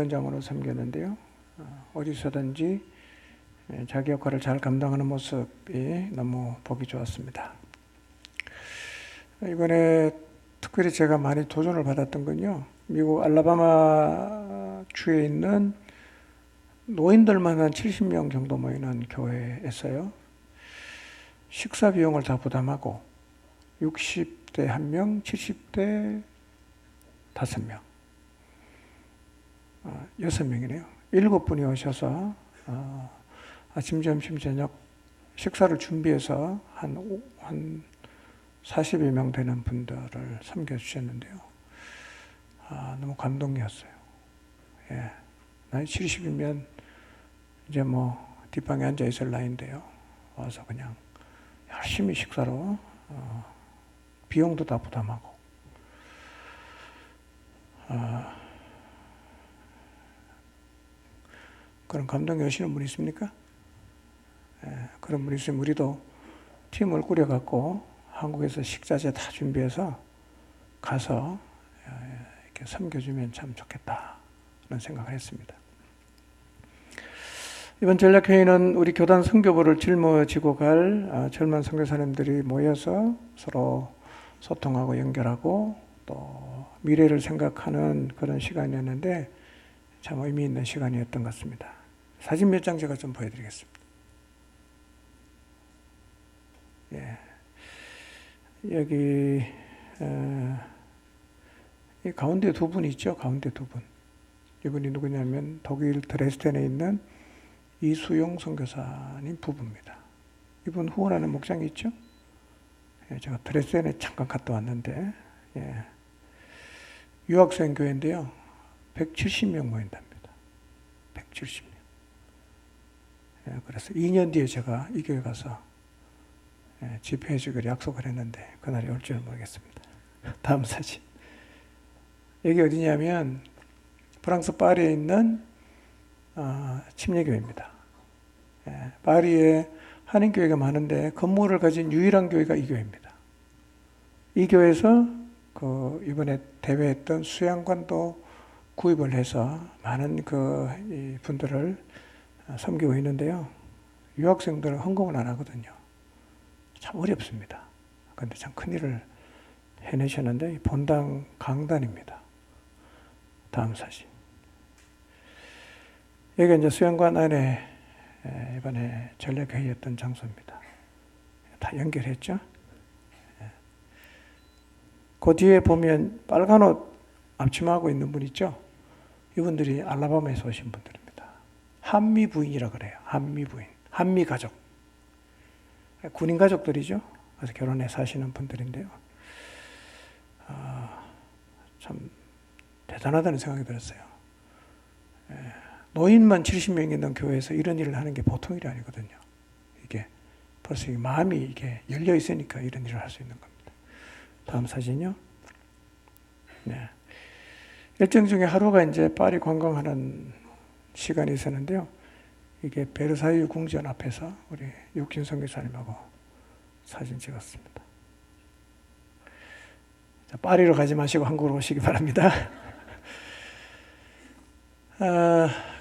위원장으로 섬겼는데요. 어디서든지 자기 역할을 잘 감당하는 모습이 너무 보기 좋았습니다. 이번에 특별히 제가 많이 도전을 받았던 건요, 미국 알라바마 주에 있는 노인들만 한 70명 정도 모이는 교회에서요, 식사 비용을 다 부담하고 60대 1명, 70대 5명, 6명이네요. 7분이 오셔서 아침, 점심, 저녁 식사를 준비해서 한 40여 명 되는 분들을 섬겨주셨는데요. 너무 감동이었어요. 예. 나이 70이면 이제 뭐 뒷방에 앉아 있을 나이인데요. 와서 그냥 열심히 식사로 비용도 다 부담하고 그런 감동이 오시는 분이 있습니까? 예, 그런 분이 있으면 우리도 팀을 꾸려갖고 한국에서 식자재 다 준비해서 가서 이렇게 섬겨주면 참 좋겠다 그런 생각을 했습니다. 이번 전략회의는 우리 교단 선교부를 짊어지고 갈 젊은 선교사님들이 모여서 서로 소통하고 연결하고 또 미래를 생각하는 그런 시간이었는데 참 의미 있는 시간이었던 것 같습니다. 사진 몇 장 제가 좀 보여드리겠습니다. 예. 여기 이 가운데 두 분 있죠? 가운데 두 분. 이분이 누구냐면 독일 드레스덴에 있는 이수용 선교사님 부부입니다. 이분 후원하는 목장이 있죠? 예, 제가 드레스덴에 잠깐 갔다 왔는데 유학생 교회인데요. 170명 모인답니다. 170명. 예, 그래서 2년 뒤에 제가 이 교회 가서 집회해 주기로 약속을 했는데 그날이 올 줄 모르겠습니다. 다음 사진. 여기 어디냐면 프랑스 파리에 있는 침례교회입니다. 파리에 한인교회가 많은데 건물을 가진 유일한 교회가 이 교회입니다. 이 교회에서 이번에 대회했던 수양관도 구입을 해서 많은 이 분들을 섬기고 있는데요. 유학생들은 헌금을 안 하거든요. 참 어렵습니다. 그런데 참 큰일을 해내셨는데 본당 강단입니다. 다음 사진. 여기가 이제 수양관 안에 이번에 전략회의였던 장소입니다. 다 연결했죠. 그 뒤에 보면 빨간 옷 앞치마하고 있는 분 있죠. 이분들이 알라바마에서 오신 분들입니다. 한미 부인이라 그래요. 한미 부인, 한미 가족. 군인 가족들이죠. 그래서 결혼해 사시는 분들인데요. 참 대단하다는 생각이 들었어요. 노인만 70명 있는 교회에서 이런 일을 하는 게 보통 일이 아니거든요. 이게 벌써 마음이 이게 열려 있으니까 이런 일을 할 수 있는 겁니다. 다음 사진요. 네. 일정 중에 하루가 이제 파리 관광하는 시간이 있었는데요. 이게 베르사유 궁전 앞에서 우리 육진 선교사님하고 사진 찍었습니다. 자, 파리로 가지 마시고 한국으로 오시기 바랍니다.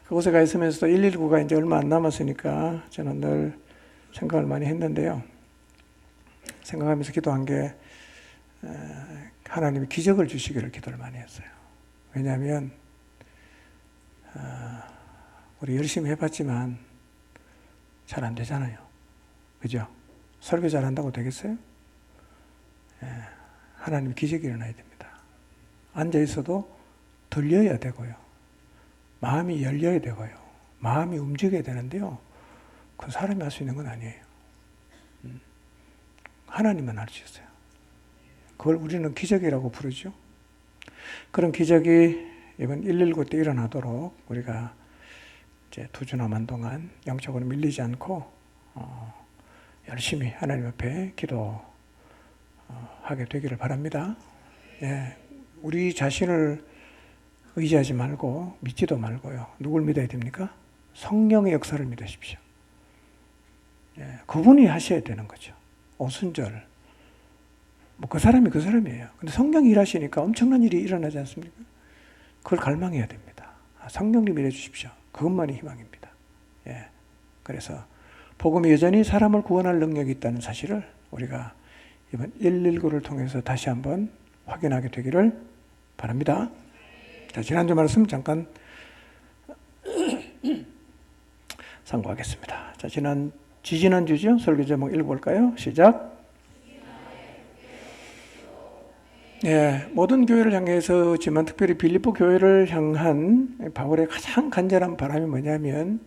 그곳에 가 있으면서도 119가 이제 얼마 안 남았으니까 저는 늘 생각을 많이 했는데요. 생각하면서 기도한 게 하나님이 기적을 주시기를 기도를 많이 했어요. 왜냐하면 우리 열심히 해봤지만 잘 안 되잖아요. 그죠? 설교 잘한다고 되겠어요? 하나님 기적이 일어나야 됩니다. 앉아있어도 들려야 되고요. 마음이 열려야 되고요. 마음이 움직여야 되는데요. 그 사람이 할 수 있는 건 아니에요. 하나님만 할 수 있어요. 그걸 우리는 기적이라고 부르죠. 그런 기적이 이번 119 때 일어나도록 우리가 이제 2주 남은 동안 영적으로 밀리지 않고 열심히 하나님 앞에 기도하게 되기를 바랍니다. 예, 우리 자신을 의지하지 말고 믿지도 말고요. 누굴 믿어야 됩니까? 성령의 역사를 믿으십시오. 예, 그분이 하셔야 되는 거죠. 오순절. 뭐 그 사람이 그 사람이에요. 근데 성령이 일하시니까 엄청난 일이 일어나지 않습니까? 그걸 갈망해야 됩니다. 성령님이 해주십시오. 그것만이 희망입니다. 예. 그래서 복음이 여전히 사람을 구원할 능력이 있다는 사실을 우리가 이번 119를 통해서 다시 한번 확인하게 되기를 바랍니다. 자, 지난주 말씀 잠깐 상고하겠습니다. 자, 지지난주죠? 설교 제목 읽어볼까요? 시작. 예, 모든 교회를 향해서지만 특별히 빌립보 교회를 향한 바울의 가장 간절한 바람이 뭐냐면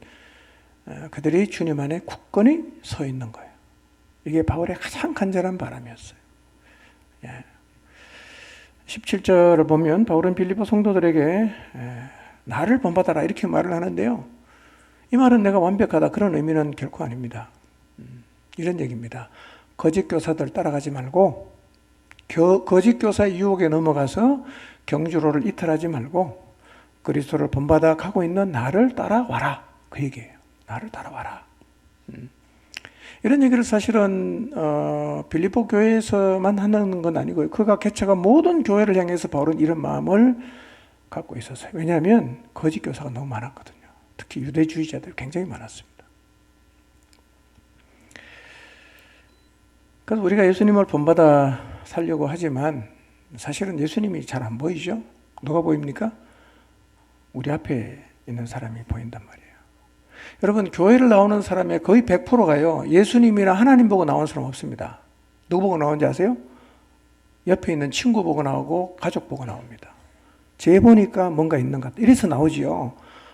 그들이 주님 안에 굳건히 서 있는 거예요. 이게 바울의 가장 간절한 바람이었어요. 예. 17절을 보면 바울은 빌립보 성도들에게 나를 본받아라 이렇게 말을 하는데요. 이 말은 내가 완벽하다 그런 의미는 결코 아닙니다. 이런 얘기입니다. 거짓 교사들 따라가지 말고 거짓 교사의 유혹에 넘어가서 경주로를 이탈하지 말고 그리스도를 본받아 가고 있는 나를 따라와라. 그 얘기예요. 나를 따라와라. 이런 얘기를 사실은 빌립보 교회에서만 하는 건 아니고요. 그가 개척한 모든 교회를 향해서 바울은 이런 마음을 갖고 있었어요. 왜냐하면 거짓 교사가 너무 많았거든요. 특히 유대주의자들이 굉장히 많았습니다. 그래서 우리가 예수님을 본받아 살려고 하지만 사실은 예수님이 잘 안 보이죠? 누가 보입니까? 우리 앞에 있는 사람이 보인단 말이에요. 여러분, 교회를 나오는 사람의 거의 100%가요. 예수님이나 하나님 보고 나온 사람 없습니다. 누구 보고 나오는지 아세요? 옆에 있는 친구 보고 나오고 가족 보고 나옵니다. 쟤 보니까 뭔가 있는 것 같다. 이래서 나오지요.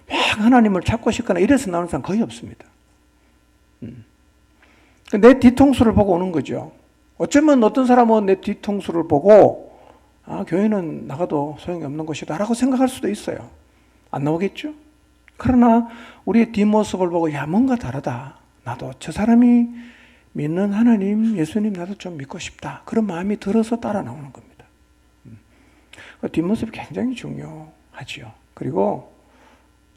막 하나님을 찾고 싶거나 이래서 나오는 사람 거의 없습니다. 내 뒤통수를 보고 오는 거죠. 어쩌면 어떤 사람은 내 뒤통수를 보고 교회는 나가도 소용이 없는 곳이다 라고 생각할 수도 있어요. 안 나오겠죠? 그러나 우리의 뒷모습을 보고 뭔가 다르다. 나도 저 사람이 믿는 하나님, 예수님 나도 좀 믿고 싶다. 그런 마음이 들어서 따라 나오는 겁니다. 뒷모습이 굉장히 중요하지요. 그리고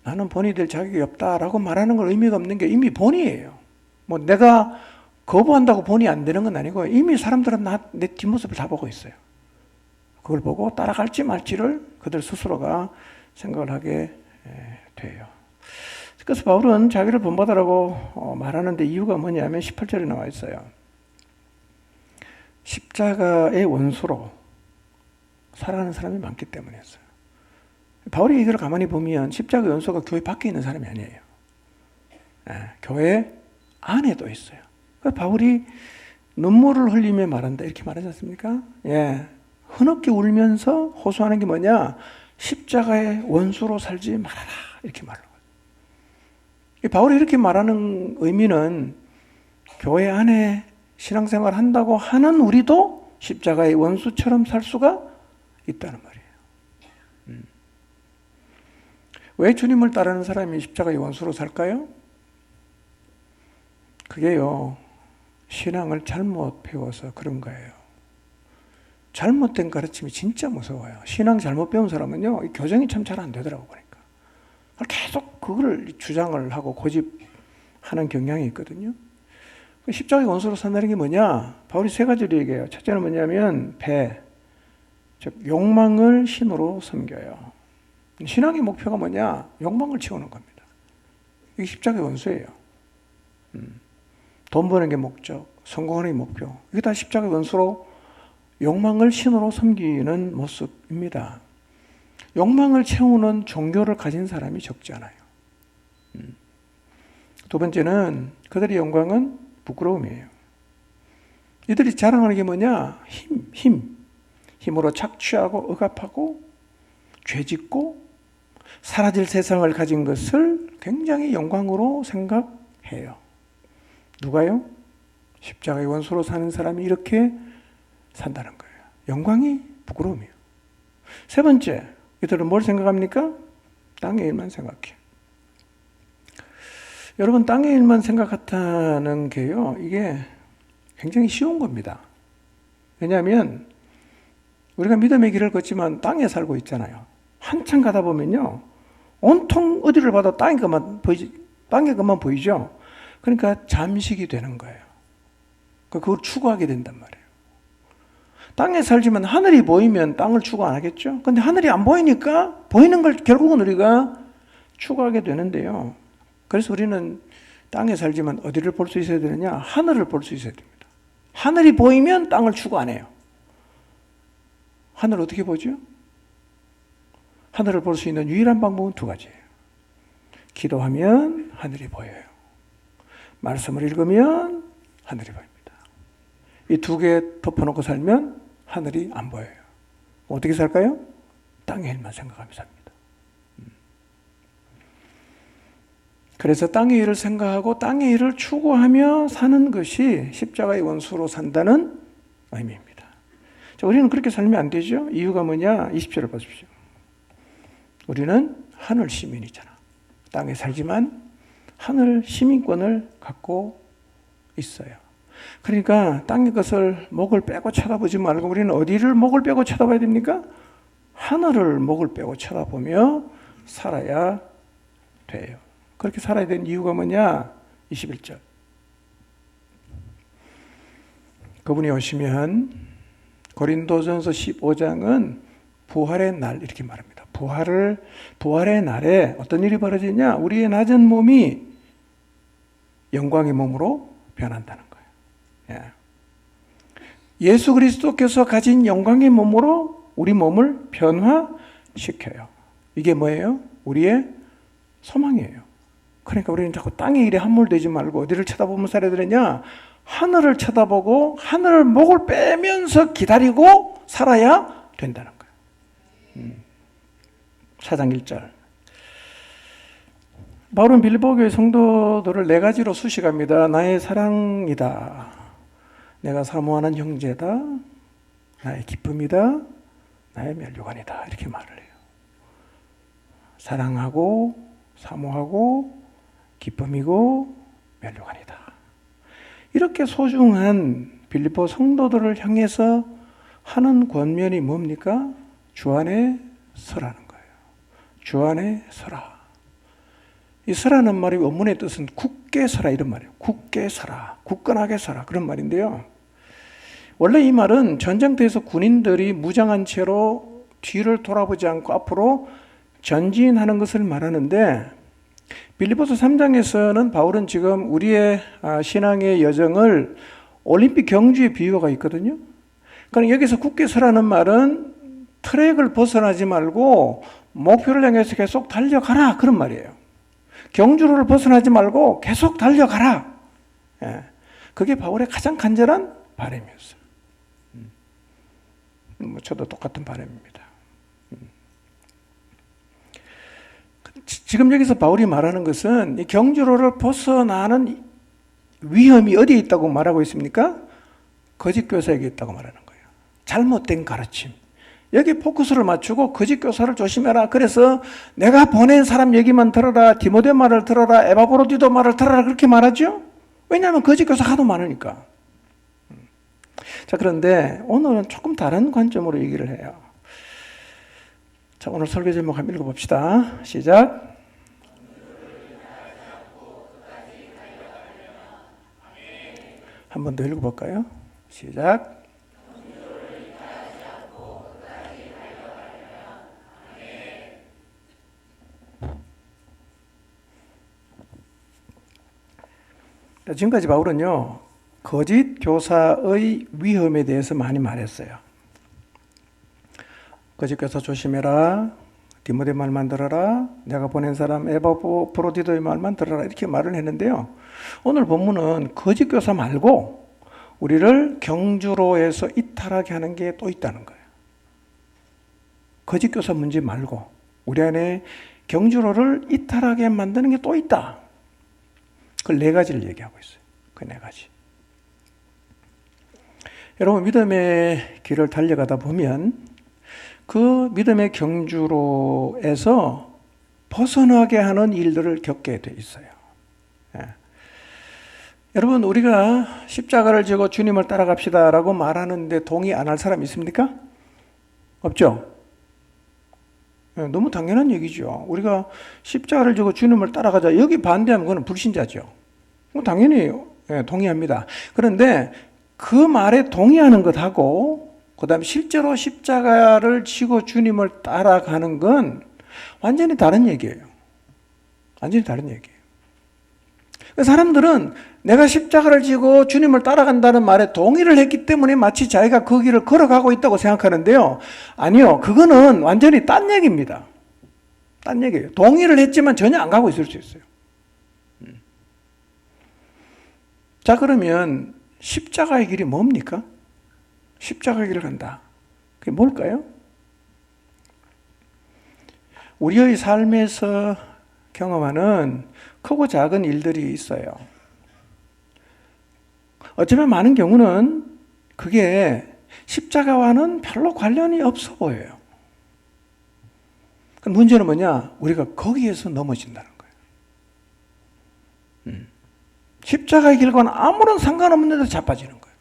나는 본이 될 자격이 없다라고 말하는 건 의미가 없는 게 이미 본이에요. 뭐 내가 거부한다고 본이 안 되는 건 아니고 이미 사람들은 내 뒷모습을 다 보고 있어요. 그걸 보고 따라갈지 말지를 그들 스스로가 생각을 하게 돼요. 그래서 바울은 자기를 본받으라고 말하는데 이유가 뭐냐면 18절에 나와 있어요. 십자가의 원수로 살아가는 사람이 많기 때문이었어요. 바울의 얘기를 가만히 보면 십자가의 원수가 교회 밖에 있는 사람이 아니에요. 교회 안에도 있어요. 바울이 눈물을 흘리며 말한다 이렇게 말하지 않습니까? 예, 흐느끼 울면서 호소하는 게 뭐냐? 십자가의 원수로 살지 말아라 이렇게 말하는 거예요. 바울이 이렇게 말하는 의미는 교회 안에 신앙생활 한다고 하는 우리도 십자가의 원수처럼 살 수가 있다는 말이에요. 왜 주님을 따르는 사람이 십자가의 원수로 살까요? 그게요, 신앙을 잘못 배워서 그런 거예요. 잘못된 가르침이 진짜 무서워요. 신앙 잘못 배운 사람은요, 교정이 참 잘 안 되더라고 보니까. 계속 그걸 주장을 하고 고집하는 경향이 있거든요. 십자가의 원수로 산다는 게 뭐냐? 바울이 세 가지를 얘기해요. 첫째는 뭐냐면 배, 즉 욕망을 신으로 섬겨요. 신앙의 목표가 뭐냐? 욕망을 채우는 겁니다. 이게 십자가의 원수예요. 돈 버는 게 목적, 성공하는 게 목표. 이게 다 십자가의 원수로 욕망을 신으로 섬기는 모습입니다. 욕망을 채우는 종교를 가진 사람이 적지 않아요. 두 번째는 그들의 영광은 부끄러움이에요. 이들이 자랑하는 게 뭐냐? 힘으로 착취하고 억압하고 죄짓고 사라질 세상을 가진 것을 굉장히 영광으로 생각해요. 누가요? 십자가의 원수로 사는 사람이 이렇게 산다는 거예요. 영광이 부끄러움이에요. 세 번째, 이들은 뭘 생각합니까? 땅의 일만 생각해요. 여러분, 땅의 일만 생각한다는 게요, 이게 굉장히 쉬운 겁니다. 왜냐하면 우리가 믿음의 길을 걷지만 땅에 살고 있잖아요. 한참 가다 보면요, 온통 어디를 봐도 땅의 것만 보이죠. 그러니까 잠식이 되는 거예요. 그걸 추구하게 된단 말이에요. 땅에 살지만 하늘이 보이면 땅을 추구 안 하겠죠? 근데 하늘이 안 보이니까 보이는 걸 결국은 우리가 추구하게 되는데요. 그래서 우리는 땅에 살지만 어디를 볼 수 있어야 되느냐? 하늘을 볼 수 있어야 됩니다. 하늘이 보이면 땅을 추구 안 해요. 하늘 어떻게 보죠? 하늘을 볼 수 있는 유일한 방법은 두 가지예요. 기도하면 하늘이 보여요. 말씀을 읽으면 하늘이 보입니다. 이 두 개 덮어놓고 살면 하늘이 안 보여요. 어떻게 살까요? 땅의 일만 생각하며 삽니다. 그래서 땅의 일을 생각하고 땅의 일을 추구하며 사는 것이 십자가의 원수로 산다는 의미입니다. 자, 우리는 그렇게 살면 안 되죠. 이유가 뭐냐? 20절을 보십시오. 우리는 하늘 시민이잖아. 땅에 살지만 하늘 시민권을 갖고 있어요. 그러니까 땅의 것을 목을 빼고 쳐다보지 말고 우리는 어디를 목을 빼고 쳐다봐야 됩니까? 하늘을 목을 빼고 쳐다보며 살아야 돼요. 그렇게 살아야 되는 이유가 뭐냐? 21절. 그분이 오시면 고린도전서 15장은 부활의 날 이렇게 말합니다. 부활의 날에 어떤 일이 벌어지냐? 우리의 낮은 몸이 영광의 몸으로 변한다는 거예요. 예수 그리스도께서 가진 영광의 몸으로 우리 몸을 변화시켜요. 이게 뭐예요? 우리의 소망이에요. 그러니까 우리는 자꾸 땅의 일에 함몰되지 말고 어디를 쳐다보면 살아야 되느냐? 하늘을 쳐다보고 하늘을 목을 빼면서 기다리고 살아야 된다는 거예요. 4장 1절. 바울은 빌립보 교회 성도들을 네 가지로 수식합니다. 나의 사랑이다. 내가 사모하는 형제다. 나의 기쁨이다. 나의 면류관이다. 이렇게 말을 해요. 사랑하고 사모하고 기쁨이고 면류관이다. 이렇게 소중한 빌립보 성도들을 향해서 하는 권면이 뭡니까? 주 안에 서라는 거예요. 주 안에 서라. 이 서라는 말이 원문의 뜻은 굳게 서라 이런 말이에요. 굳게 서라, 굳건하게 서라 그런 말인데요. 원래 이 말은 전쟁터에서 군인들이 무장한 채로 뒤를 돌아보지 않고 앞으로 전진하는 것을 말하는데 빌립보서 3장에서는 바울은 지금 우리의 신앙의 여정을 올림픽 경주에 비유가 있거든요. 그러니까 여기서 굳게 서라는 말은 트랙을 벗어나지 말고 목표를 향해서 계속 달려가라 그런 말이에요. 경주로를 벗어나지 말고 계속 달려가라. 그게 바울의 가장 간절한 바람이었어요. 저도 똑같은 바람입니다. 지금 여기서 바울이 말하는 것은 이 경주로를 벗어나는 위험이 어디에 있다고 말하고 있습니까? 거짓 교사에게 있다고 말하는 거예요. 잘못된 가르침. 여기 포커스를 맞추고 거짓 교사를 조심해라. 그래서 내가 보낸 사람 얘기만 들어라. 디모데 말을 들어라. 에바브로디도 말을 들어라. 그렇게 말하죠. 왜냐하면 거짓 교사 하도 많으니까. 자, 그런데 오늘은 조금 다른 관점으로 얘기를 해요. 자, 오늘 설교 제목 한번 읽어봅시다. 시작. 한 번 더 읽어볼까요? 시작. 지금까지 바울은요, 거짓 교사의 위험에 대해서 많이 말했어요. 거짓 교사 조심해라. 디모데 말만 들어라. 내가 보낸 사람 에바브로디도의 말만 들어라. 이렇게 말을 했는데요. 오늘 본문은 거짓 교사 말고 우리를 경주로에서 이탈하게 하는 게 또 있다는 거예요. 거짓 교사 문제 말고 우리 안에 경주로를 이탈하게 만드는 게 또 있다. 그 네 가지를 얘기하고 있어요. 그 네 가지. 여러분, 믿음의 길을 달려가다 보면 그 믿음의 경주로에서 벗어나게 하는 일들을 겪게 돼 있어요. 여러분, 우리가 십자가를 지고 주님을 따라갑시다라고 말하는데 동의 안 할 사람 있습니까? 없죠? 너무 당연한 얘기죠. 우리가 십자가를 지고 주님을 따라가자. 여기 반대하면 그건 불신자죠. 당연히 동의합니다. 그런데 그 말에 동의하는 것하고 그다음에 실제로 십자가를 지고 주님을 따라가는 건 완전히 다른 얘기예요. 완전히 다른 얘기예요. 사람들은 내가 십자가를 지고 주님을 따라간다는 말에 동의를 했기 때문에 마치 자기가 그 길을 걸어가고 있다고 생각하는데요. 아니요. 그거는 완전히 딴 얘기입니다. 딴 얘기예요. 동의를 했지만 전혀 안 가고 있을 수 있어요. 자, 그러면 십자가의 길이 뭡니까? 십자가의 길을 간다. 그게 뭘까요? 우리의 삶에서 경험하는 크고 작은 일들이 있어요. 어쩌면 많은 경우는 그게 십자가와는 별로 관련이 없어 보여요. 문제는 뭐냐? 우리가 거기에서 넘어진다는 거예요. 십자가의 길과는 아무런 상관없는 데서 자빠지는 거예요.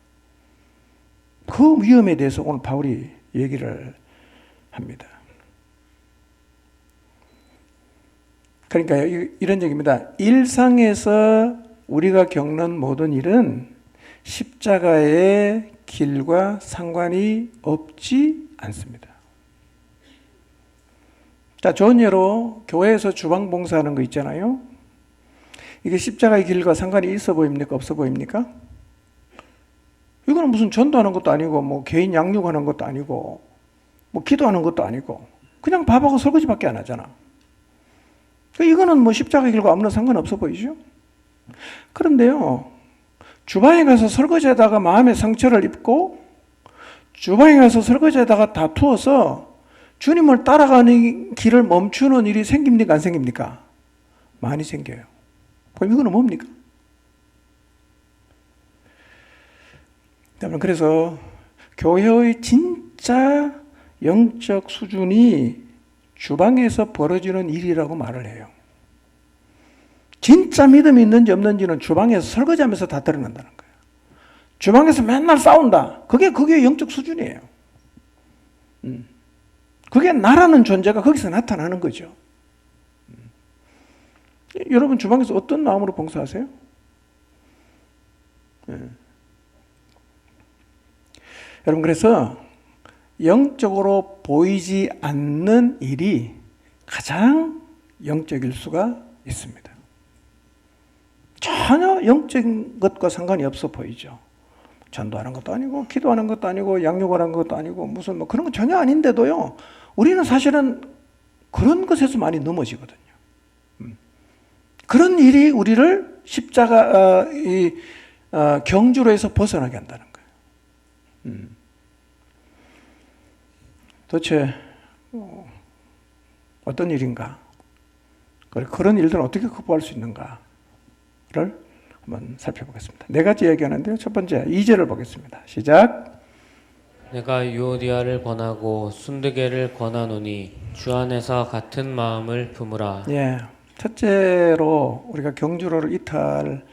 그 위험에 대해서 오늘 바울이 얘기를 합니다. 그러니까 이런 얘기입니다. 일상에서 우리가 겪는 모든 일은 십자가의 길과 상관이 없지 않습니다. 자, 좋은 예로 교회에서 주방 봉사하는 거 있잖아요. 이게 십자가의 길과 상관이 있어 보입니까? 없어 보입니까? 이거는 무슨 전도하는 것도 아니고, 뭐 개인 양육하는 것도 아니고, 뭐 기도하는 것도 아니고, 그냥 밥하고 설거지밖에 안 하잖아. 이거는 뭐 십자가의 길과 아무런 상관없어 보이죠? 그런데요, 주방에 가서 설거지하다가 마음의 상처를 입고, 주방에 가서 설거지하다가 다투어서 주님을 따라가는 길을 멈추는 일이 생깁니까? 안 생깁니까? 많이 생겨요. 그럼 이거는 뭡니까? 그래서 교회의 진짜 영적 수준이 주방에서 벌어지는 일이라고 말을 해요. 진짜 믿음이 있는지 없는지는 주방에서 설거지하면서 다 드러난다는 거예요. 주방에서 맨날 싸운다. 그게 영적 수준이에요. 그게 나라는 존재가 거기서 나타나는 거죠. 여러분 주방에서 어떤 마음으로 봉사하세요? 여러분 그래서 영적으로 보이지 않는 일이 가장 영적일 수가 있습니다. 전혀 영적인 것과 상관이 없어 보이죠. 전도하는 것도 아니고 기도하는 것도 아니고 양육하는 것도 아니고 무슨 뭐 그런 건 전혀 아닌데도요. 우리는 사실은 그런 것에서 많이 넘어지거든요. 그런 일이 우리를 십자가 경주로에서 벗어나게 한다는 거예요. 도대체 어떤 일인가? 그런 일들은 어떻게 극복할 수 있는가를 한번 살펴보겠습니다. 네 가지 얘기하는데요. 첫 번째 2절을 보겠습니다. 시작. 내가 유오디아를 권하고 순드게를 권하노니 주 안에서 같은 마음을 품으라. 예, 첫째로 우리가 경주로를 이탈하게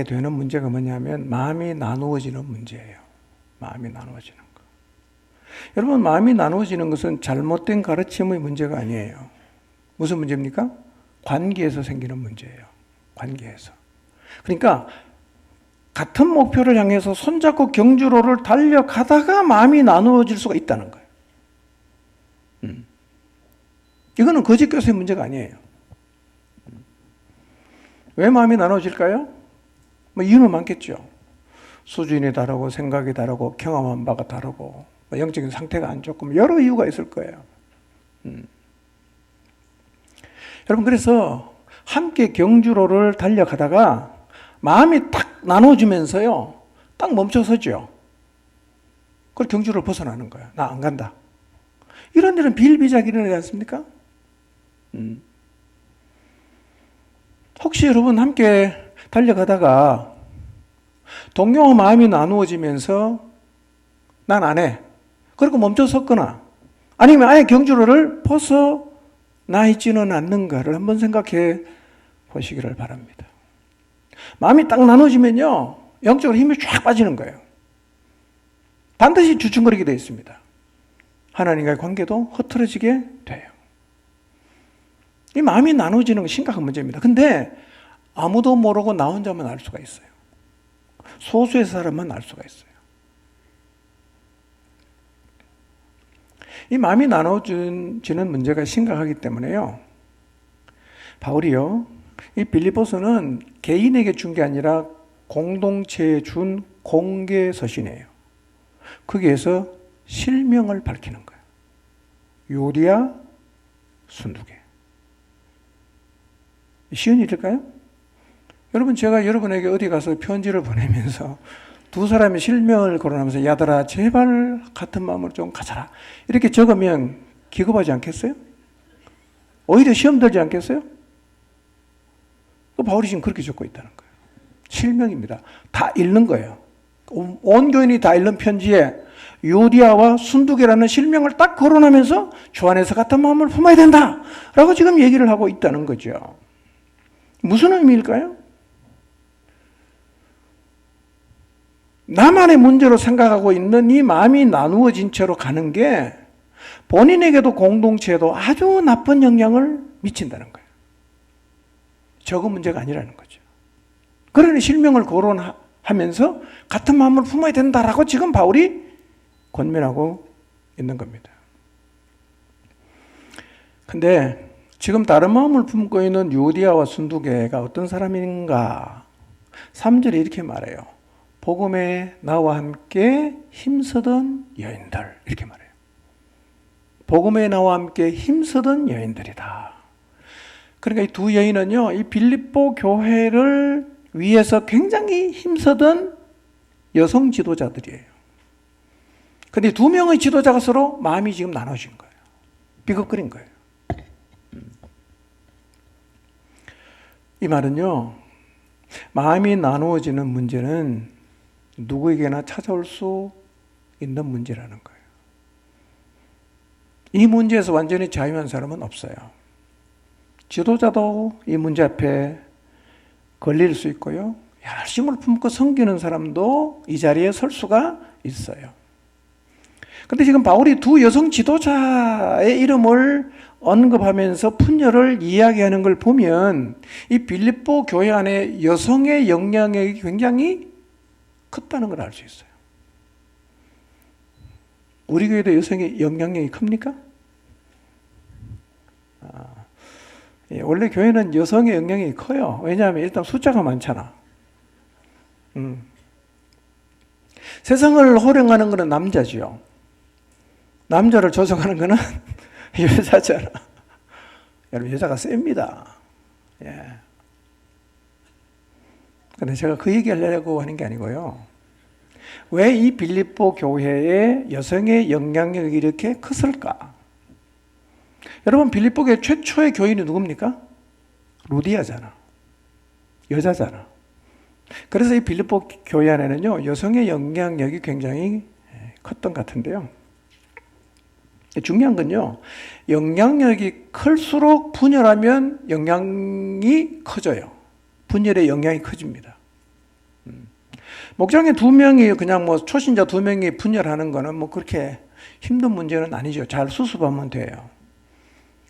되는 문제가 뭐냐면 마음이 나누어지는 문제예요. 마음이 나누어지는 거. 여러분 마음이 나누어지는 것은 잘못된 가르침의 문제가 아니에요. 무슨 문제입니까? 관계에서 생기는 문제예요. 관계에서. 그러니까 같은 목표를 향해서 손잡고 경주로를 달려가다가 마음이 나누어질 수가 있다는 거예요. 이거는 거짓교수의 문제가 아니에요. 왜 마음이 나눠질까요? 뭐 이유는 많겠죠. 수준이 다르고 생각이 다르고 경험한 바가 다르고 영적인 상태가 안 좋고 여러 이유가 있을 거예요. 여러분 그래서 함께 경주로를 달려가다가 마음이 딱 나눠지면서요. 딱 멈춰서죠. 그걸 경주로를 벗어나는 거예요. 나 안 간다. 이런 일은 비일비재하게 일어나지 않습니까? 혹시 여러분 함께 달려가다가 동료와 마음이 나누어지면서 난 안 해. 그리고 멈춰섰거나 아니면 아예 경주로를 벗어나 있지는 않는가를 한번 생각해 보시기를 바랍니다. 마음이 딱 나눠지면요. 영적으로 힘이 쫙 빠지는 거예요. 반드시 주춤거리게 되어 있습니다. 하나님과의 관계도 흐트러지게 돼요. 이 마음이 나눠지는 건 심각한 문제입니다. 근데 아무도 모르고 나 혼자만 알 수가 있어요. 소수의 사람만 알 수가 있어요. 이 마음이 나눠지는 문제가 심각하기 때문에요. 바울이요, 이 빌립보서는 개인에게 준 게 아니라 공동체에 준 공개 서신이에요. 거기에서 실명을 밝히는 거예요. 요디아, 순두계. 쉬운 일일까요? 여러분, 제가 여러분에게 어디 가서 편지를 보내면서 두 사람의 실명을 거론하면서 야들아 제발 같은 마음으로 좀 가져라 이렇게 적으면 기겁하지 않겠어요? 오히려 시험 들지 않겠어요? 바울이 지금 그렇게 적고 있다는 거예요. 실명입니다. 다 읽는 거예요. 온 교인이 다 읽는 편지에 요디아와 순두계라는 실명을 딱 거론하면서 주 안에서 같은 마음을 품어야 된다 라고 지금 얘기를 하고 있다는 거죠. 무슨 의미일까요? 나만의 문제로 생각하고 있는 이 마음이 나누어진 채로 가는 게 본인에게도 공동체에도 아주 나쁜 영향을 미친다는 거예요. 적은 문제가 아니라는 거죠. 그러니 실명을 거론하면서 같은 마음을 품어야 된다라고 지금 바울이 권면하고 있는 겁니다. 근데 지금 다른 마음을 품고 있는 요디아와 순두계가 어떤 사람인가? 3절에 이렇게 말해요. 복음에 나와 함께 힘쓰던 여인들, 이렇게 말해요. 복음에 나와 함께 힘쓰던 여인들이다. 그러니까 이 두 여인은요, 이 빌립보 교회를 위해서 굉장히 힘쓰던 여성 지도자들이에요. 근데 두 명의 지도자가 서로 마음이 지금 나눠진 거예요. 비겁거린 거예요. 이 말은요, 마음이 나누어지는 문제는 누구에게나 찾아올 수 있는 문제라는 거예요. 이 문제에서 완전히 자유한 사람은 없어요. 지도자도 이 문제 앞에 걸릴 수 있고요. 열심을 품고 섬기는 사람도 이 자리에 설 수가 있어요. 근데 지금 바울이 두 여성 지도자의 이름을 언급하면서 분열을 이야기하는 걸 보면 이 빌립보 교회 안에 여성의 영향력이 굉장히 컸다는 걸 알 수 있어요. 우리 교회도 여성의 영향력이 큽니까? 원래 교회는 여성의 영향이 커요. 왜냐하면 일단 숫자가 많잖아. 세상을 호령하는 것은 남자지요. 남자를 조성하는 것은 여자잖아. 여러분, 여자가 셉니다. 예. 근데 제가 그 얘기 하려고 하는 게 아니고요. 왜 이 빌립보 교회에 여성의 영향력이 이렇게 컸을까? 여러분, 빌립보 교회 최초의 교인이 누굽니까? 루디아잖아. 여자잖아. 그래서 이 빌립보 교회 안에는요, 여성의 영향력이 굉장히 컸던 것 같은데요. 중요한 건요, 영향력이 클수록 분열하면 영향이 커져요. 분열의 영향이 커집니다. 목장에 두 명이 그냥 뭐 초신자 두 명이 분열하는 거는 뭐 그렇게 힘든 문제는 아니죠. 잘 수습하면 돼요.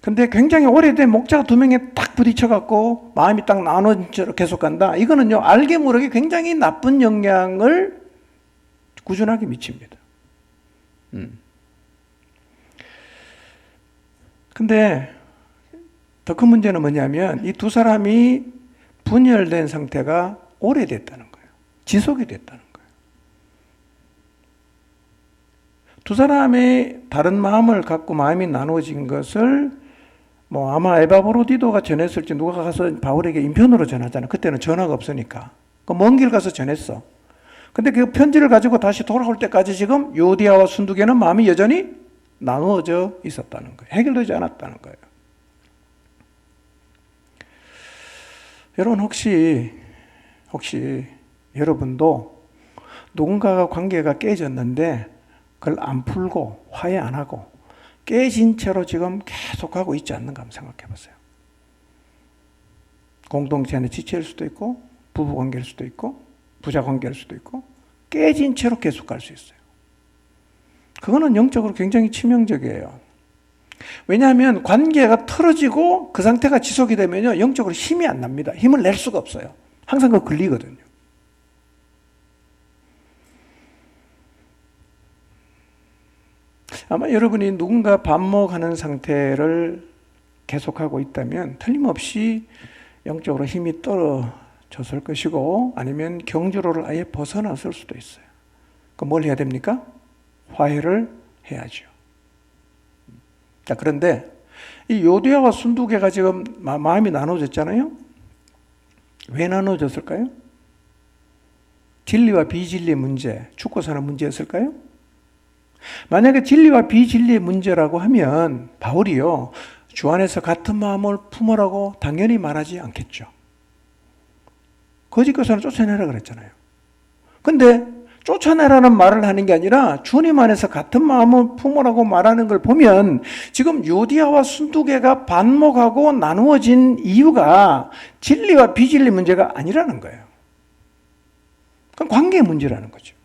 근데 굉장히 오래된 목자가 두 명이 딱 부딪혀갖고 마음이 딱 나눠진 채로 계속 간다. 이거는요, 알게 모르게 굉장히 나쁜 영향을 꾸준하게 미칩니다. 근데 더 큰 문제는 뭐냐면 이 두 사람이 분열된 상태가 오래됐다는 거예요. 지속이 됐다는 거예요. 두 사람의 다른 마음을 갖고 마음이 나누어진 것을 뭐 아마 에바브로디도가 전했을지 누가 가서 바울에게 인편으로 전하잖아요. 그때는 전화가 없으니까. 먼 길 가서 전했어. 근데 그 편지를 가지고 다시 돌아올 때까지 지금 요디아와 순두계는 마음이 여전히 나누어져 있었다는 거예요. 해결되지 않았다는 거예요. 여러분, 혹시 여러분도 누군가가 관계가 깨졌는데 그걸 안 풀고 화해 안 하고 깨진 채로 지금 계속하고 있지 않는가 한번 생각해 보세요. 공동체 안에 지체일 수도 있고 부부 관계일 수도 있고 부자 관계일 수도 있고 깨진 채로 계속 갈 수 있어요. 그거는 영적으로 굉장히 치명적이에요. 왜냐하면 관계가 틀어지고 그 상태가 지속이 되면요, 영적으로 힘이 안 납니다. 힘을 낼 수가 없어요. 항상 그거 걸리거든요. 아마 여러분이 누군가 반목하는 상태를 계속하고 있다면 틀림없이 영적으로 힘이 떨어졌을 것이고 아니면 경주로를 아예 벗어났을 수도 있어요. 그럼 뭘 해야 됩니까? 화해를 해야죠. 자, 그런데 이 요디아와 순두개가 지금 마음이 나눠졌잖아요. 왜 나눠졌을까요? 진리와 비진리의 문제, 죽고 사는 문제였을까요? 만약에 진리와 비진리의 문제라고 하면 바울이요, 주 안에서 같은 마음을 품으라고 당연히 말하지 않겠죠. 거짓 교사는 쫓아내라 그랬잖아요. 근데 쫓아내라는 말을 하는 게 아니라 주님 안에서 같은 마음을 품으라고 말하는 걸 보면 지금 요디아와 순두개가 반목하고 나누어진 이유가 진리와 비진리 문제가 아니라는 거예요. 그건 관계의 문제라는 거죠.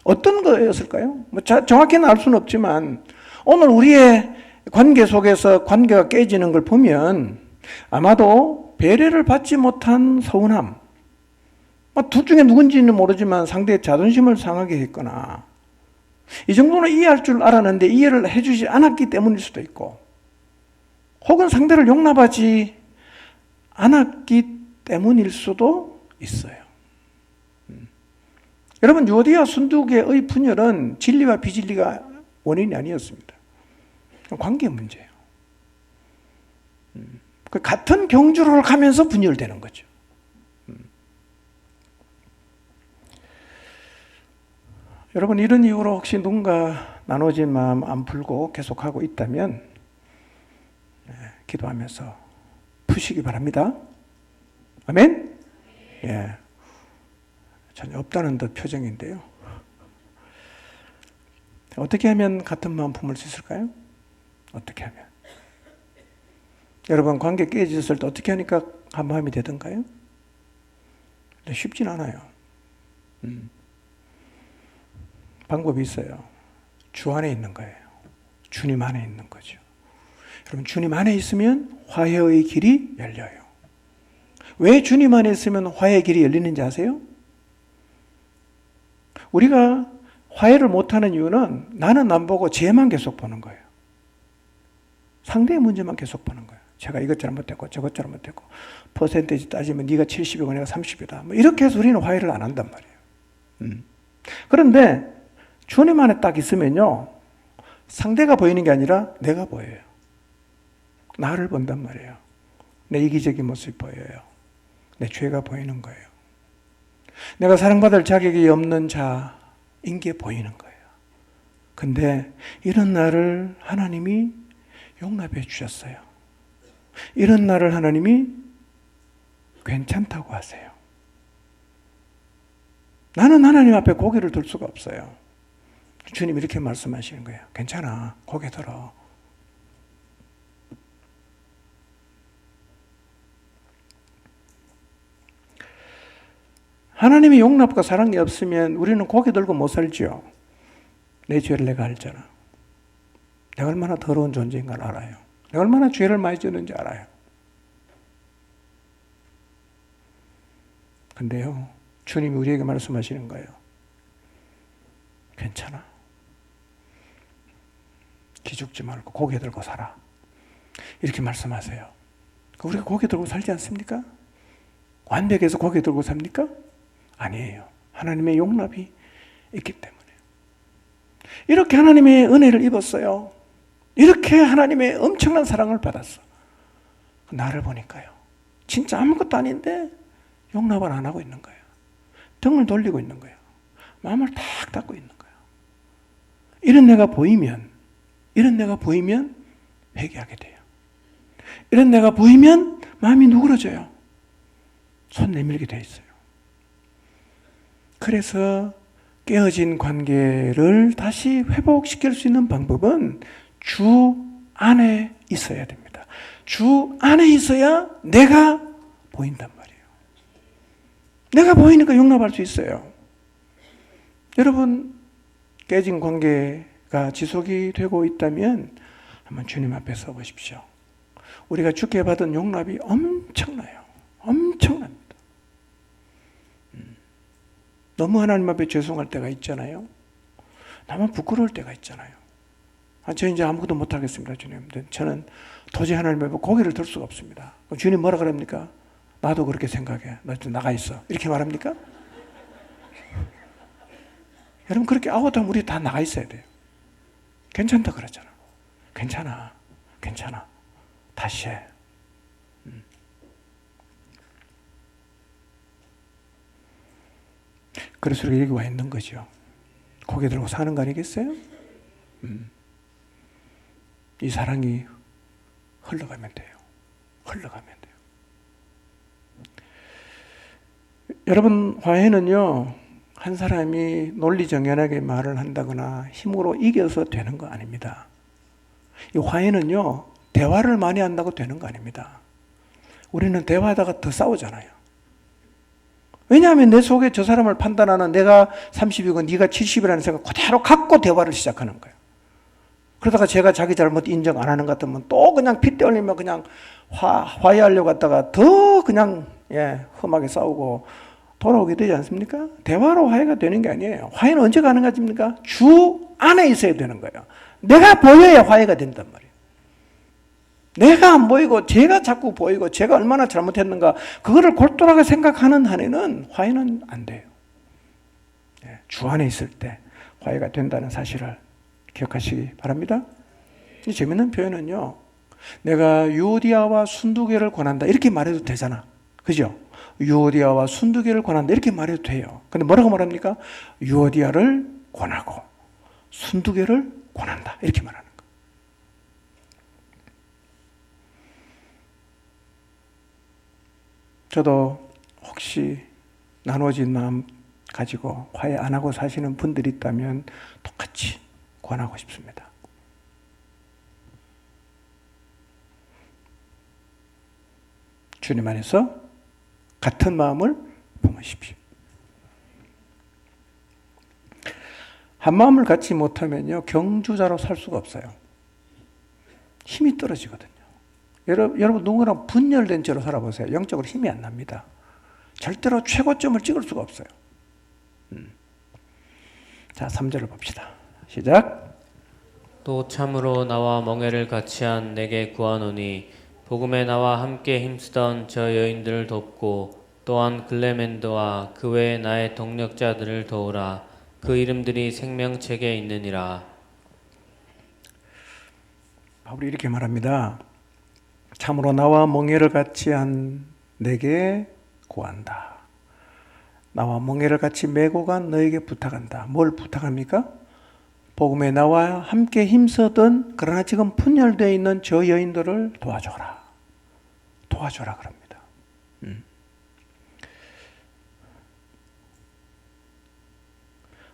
어떤 거였을까요? 정확히는 알 수는 없지만 오늘 우리의 관계 속에서 관계가 깨지는 걸 보면 아마도 배려를 받지 못한 서운함, 둘 중에 누군지는 모르지만 상대의 자존심을 상하게 했거나 이 정도는 이해할 줄 알았는데 이해를 해주지 않았기 때문일 수도 있고 혹은 상대를 용납하지 않았기 때문일 수도 있어요. 여러분, 요디아 순두개의 분열은 진리와 비진리가 원인이 아니었습니다. 관계 문제예요. 같은 경주로를 가면서 분열되는 거죠. 여러분, 이런 이유로 혹시 누군가 나눠진 마음 안 풀고 계속하고 있다면 기도하면서 푸시기 바랍니다. 아멘? 예. 전혀 없다는 듯 표정인데요. 어떻게 하면 같은 마음 품을 수 있을까요? 어떻게 하면? 여러분, 관계 깨졌을 때 어떻게 하니까 한 마음이 되던가요? 쉽진 않아요. 방법이 있어요. 주 안에 있는 거예요. 주님 안에 있는 거죠. 여러분, 주님 안에 있으면 화해의 길이 열려요. 왜 주님 안에 있으면 화해의 길이 열리는지 아세요? 우리가 화해를 못하는 이유는 나는 안 보고 쟤만 계속 보는 거예요. 상대의 문제만 계속 보는 거예요. 제가 이것 잘못했고 저것 잘못했고 퍼센테이지 따지면 네가 70이고 내가 30이다. 이렇게 해서 우리는 화해를 안 한단 말이에요. 그런데 주님 안에 딱 있으면요, 상대가 보이는 게 아니라 내가 보여요. 나를 본단 말이에요. 내 이기적인 모습이 보여요. 내 죄가 보이는 거예요. 내가 사랑받을 자격이 없는 자인 게 보이는 거예요. 근데 이런 나를 하나님이 용납해 주셨어요. 이런 나를 하나님이 괜찮다고 하세요. 나는 하나님 앞에 고개를 들 수가 없어요. 주님 이렇게 말씀하시는 거예요. 괜찮아. 고개 들어. 하나님의 용납과 사랑이 없으면 우리는 고개 들고 못 살죠. 내 죄를 내가 알잖아. 내가 얼마나 더러운 존재인 걸 알아요. 내가 얼마나 죄를 많이 지었는지 알아요. 근데요, 주님이 우리에게 말씀하시는 거예요. 괜찮아. 기죽지 말고 고개 들고 살아. 이렇게 말씀하세요. 우리가 고개 들고 살지 않습니까? 완벽해서 고개 들고 삽니까? 아니에요. 하나님의 용납이 있기 때문에. 이렇게 하나님의 은혜를 입었어요. 이렇게 하나님의 엄청난 사랑을 받았어. 나를 보니까요, 진짜 아무것도 아닌데 용납을 안 하고 있는 거예요. 등을 돌리고 있는 거예요. 마음을 탁 닫고 있는 거예요. 이런 내가 보이면 회개하게 돼요. 이런 내가 보이면 마음이 누그러져요. 손 내밀게 돼 있어요. 그래서 깨어진 관계를 다시 회복시킬 수 있는 방법은 주 안에 있어야 됩니다. 주 안에 있어야 내가 보인단 말이에요. 내가 보이니까 용납할 수 있어요. 여러분, 깨진 관계가 지속이 되고 있다면 한번 주님 앞에 서 보십시오. 우리가 주께 받은 용납이 엄청나요. 엄청납니다. 너무 하나님 앞에 죄송할 때가 있잖아요. 나만 부끄러울 때가 있잖아요. 저 이제 아무것도 못하겠습니다, 주님. 저는 도저히 하나님 앞에 고개를 들 수가 없습니다. 주님 뭐라 그럽니까? 나도 그렇게 생각해. 너 좀 나가 있어. 이렇게 말합니까? 여러분, 그렇게 아웃하면 우리 다 나가 있어야 돼요. 괜찮다 그러잖아. 괜찮아. 괜찮아. 다시 해. 그래서 우리가 여기 와 있는 거죠. 고개 들고 사는 거 아니겠어요? 이 사랑이 흘러가면 돼요. 흘러가면 돼요. 여러분, 화해는요, 한 사람이 논리정연하게 말을 한다거나 힘으로 이겨서 되는 거 아닙니다. 이 화해는요, 대화를 많이 한다고 되는 거 아닙니다. 우리는 대화하다가 더 싸우잖아요. 왜냐하면 내 속에 저 사람을 판단하는 내가 30이고 네가 70이라는 생각 그대로 갖고 대화를 시작하는 거예요. 그러다가 제가 자기 잘못 인정 안 하는 것 같으면 또 그냥 핏대 올리면 그냥 화해하려고 했다가 더 그냥 험하게 싸우고 돌아오게 되지 않습니까? 대화로 화해가 되는 게 아니에요. 화해는 언제 가능해집니까? 주 안에 있어야 되는 거예요. 내가 보여야 화해가 된단 말이에요. 내가 안 보이고 제가 자꾸 보이고 제가 얼마나 잘못했는가 그거를 골똘하게 생각하는 한에는 화해는 안 돼요. 주 안에 있을 때 화해가 된다는 사실을 기억하시기 바랍니다. 이 재밌는 표현은요, 내가 유오디아와 순두개를 권한다 이렇게 말해도 되잖아. 그죠? 유오디아와 순두개를 권한다 이렇게 말해도 돼요. 근데 뭐라고 말합니까? 유오디아를 권하고 순두개를 권한다 이렇게 말하는 거예요. 저도 혹시 나누어진 마음 가지고 화해 안 하고 사시는 분들이 있다면 똑같이 권하고 싶습니다. 주님 안에서 같은 마음을 품으십시오. 한 마음을 갖지 못하면요, 경주자로 살 수가 없어요. 힘이 떨어지거든요. 여러분 누구랑 분열된 채로 살아보세요. 영적으로 힘이 안 납니다. 절대로 최고점을 찍을 수가 없어요. 자, 3절을 봅시다. 시작. 또 참으로 나와 멍에를 같이 한 내게 구하노니 복음에 나와 함께 힘쓰던 저 여인들을 돕고 또한 글레멘드와 그 외에 나의 동력자들을 도우라. 그 이름들이 생명책에 있느니라. 바울이 이렇게 말합니다. 참으로 나와 멍에를 같이 한 내게 구한다. 나와 멍에를 같이 메고 간 너에게 부탁한다. 뭘 부탁합니까? 복음에 나와 함께 힘쓰던 그러나 지금 분열되어 있는 저 여인들을 도와줘라. 도와줘라 그럽니다.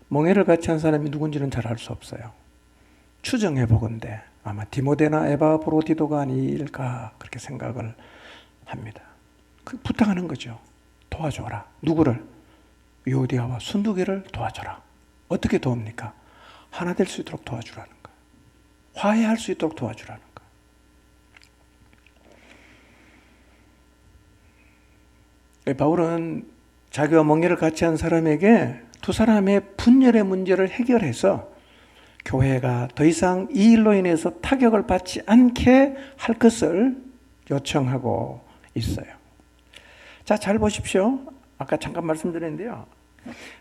멍에를 같이 한 사람이 누군지는 잘 알 수 없어요. 추정해 보건대 아마 디모데나 에바브로디도가 아닐까 그렇게 생각을 합니다. 부탁하는 거죠. 도와줘라. 누구를? 유오디아와 순두개를 도와줘라. 어떻게 도웁니까? 하나 될 수 있도록 도와주라는 거예요. 화해할 수 있도록 도와주라는 거예요. 바울은 자기와 멍에를 같이 한 사람에게 두 사람의 분열의 문제를 해결해서 교회가 더 이상 이 일로 인해서 타격을 받지 않게 할 것을 요청하고 있어요. 자, 잘 보십시오. 아까 잠깐 말씀드렸는데요.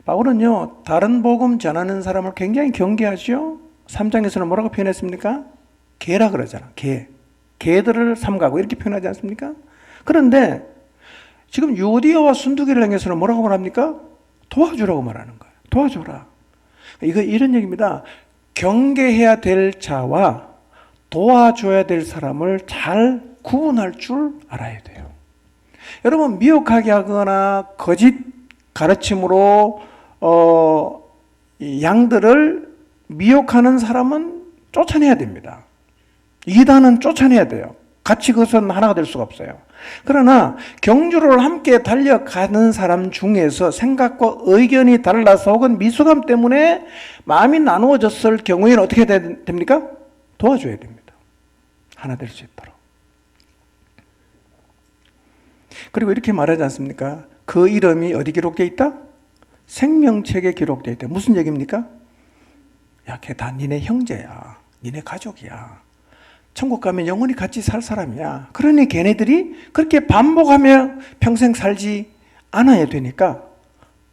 바울은요, 다른 복음 전하는 사람을 굉장히 경계하죠. 3장에서는 뭐라고 표현했습니까? 개라 그러잖아. 개. 개들을 삼가고 이렇게 표현하지 않습니까? 그런데 지금 유오디아와 순두개를 향해서는 뭐라고 말합니까? 도와주라고 말하는 거예요. 도와줘라. 이거 이런 얘기입니다. 경계해야 될 자와 도와줘야 될 사람을 잘 구분할 줄 알아야 돼요. 여러분, 미혹하게 하거나 거짓 가르침으로 양들을 미혹하는 사람은 쫓아내야 됩니다. 이단은 쫓아내야 돼요. 같이 그것은 하나가 될 수가 없어요. 그러나 경주를 함께 달려가는 사람 중에서 생각과 의견이 달라서 혹은 미숙함 때문에 마음이 나누어졌을 경우에는 어떻게 됩니까? 도와줘야 됩니다. 하나 될 수 있도록. 그리고 이렇게 말하지 않습니까? 그 이름이 어디 기록되어 있다? 생명책에 기록되어 있다. 무슨 얘기입니까? 야, 걔 다 니네 형제야. 니네 가족이야. 천국 가면 영원히 같이 살 사람이야. 그러니 걔네들이 그렇게 반복하며 평생 살지 않아야 되니까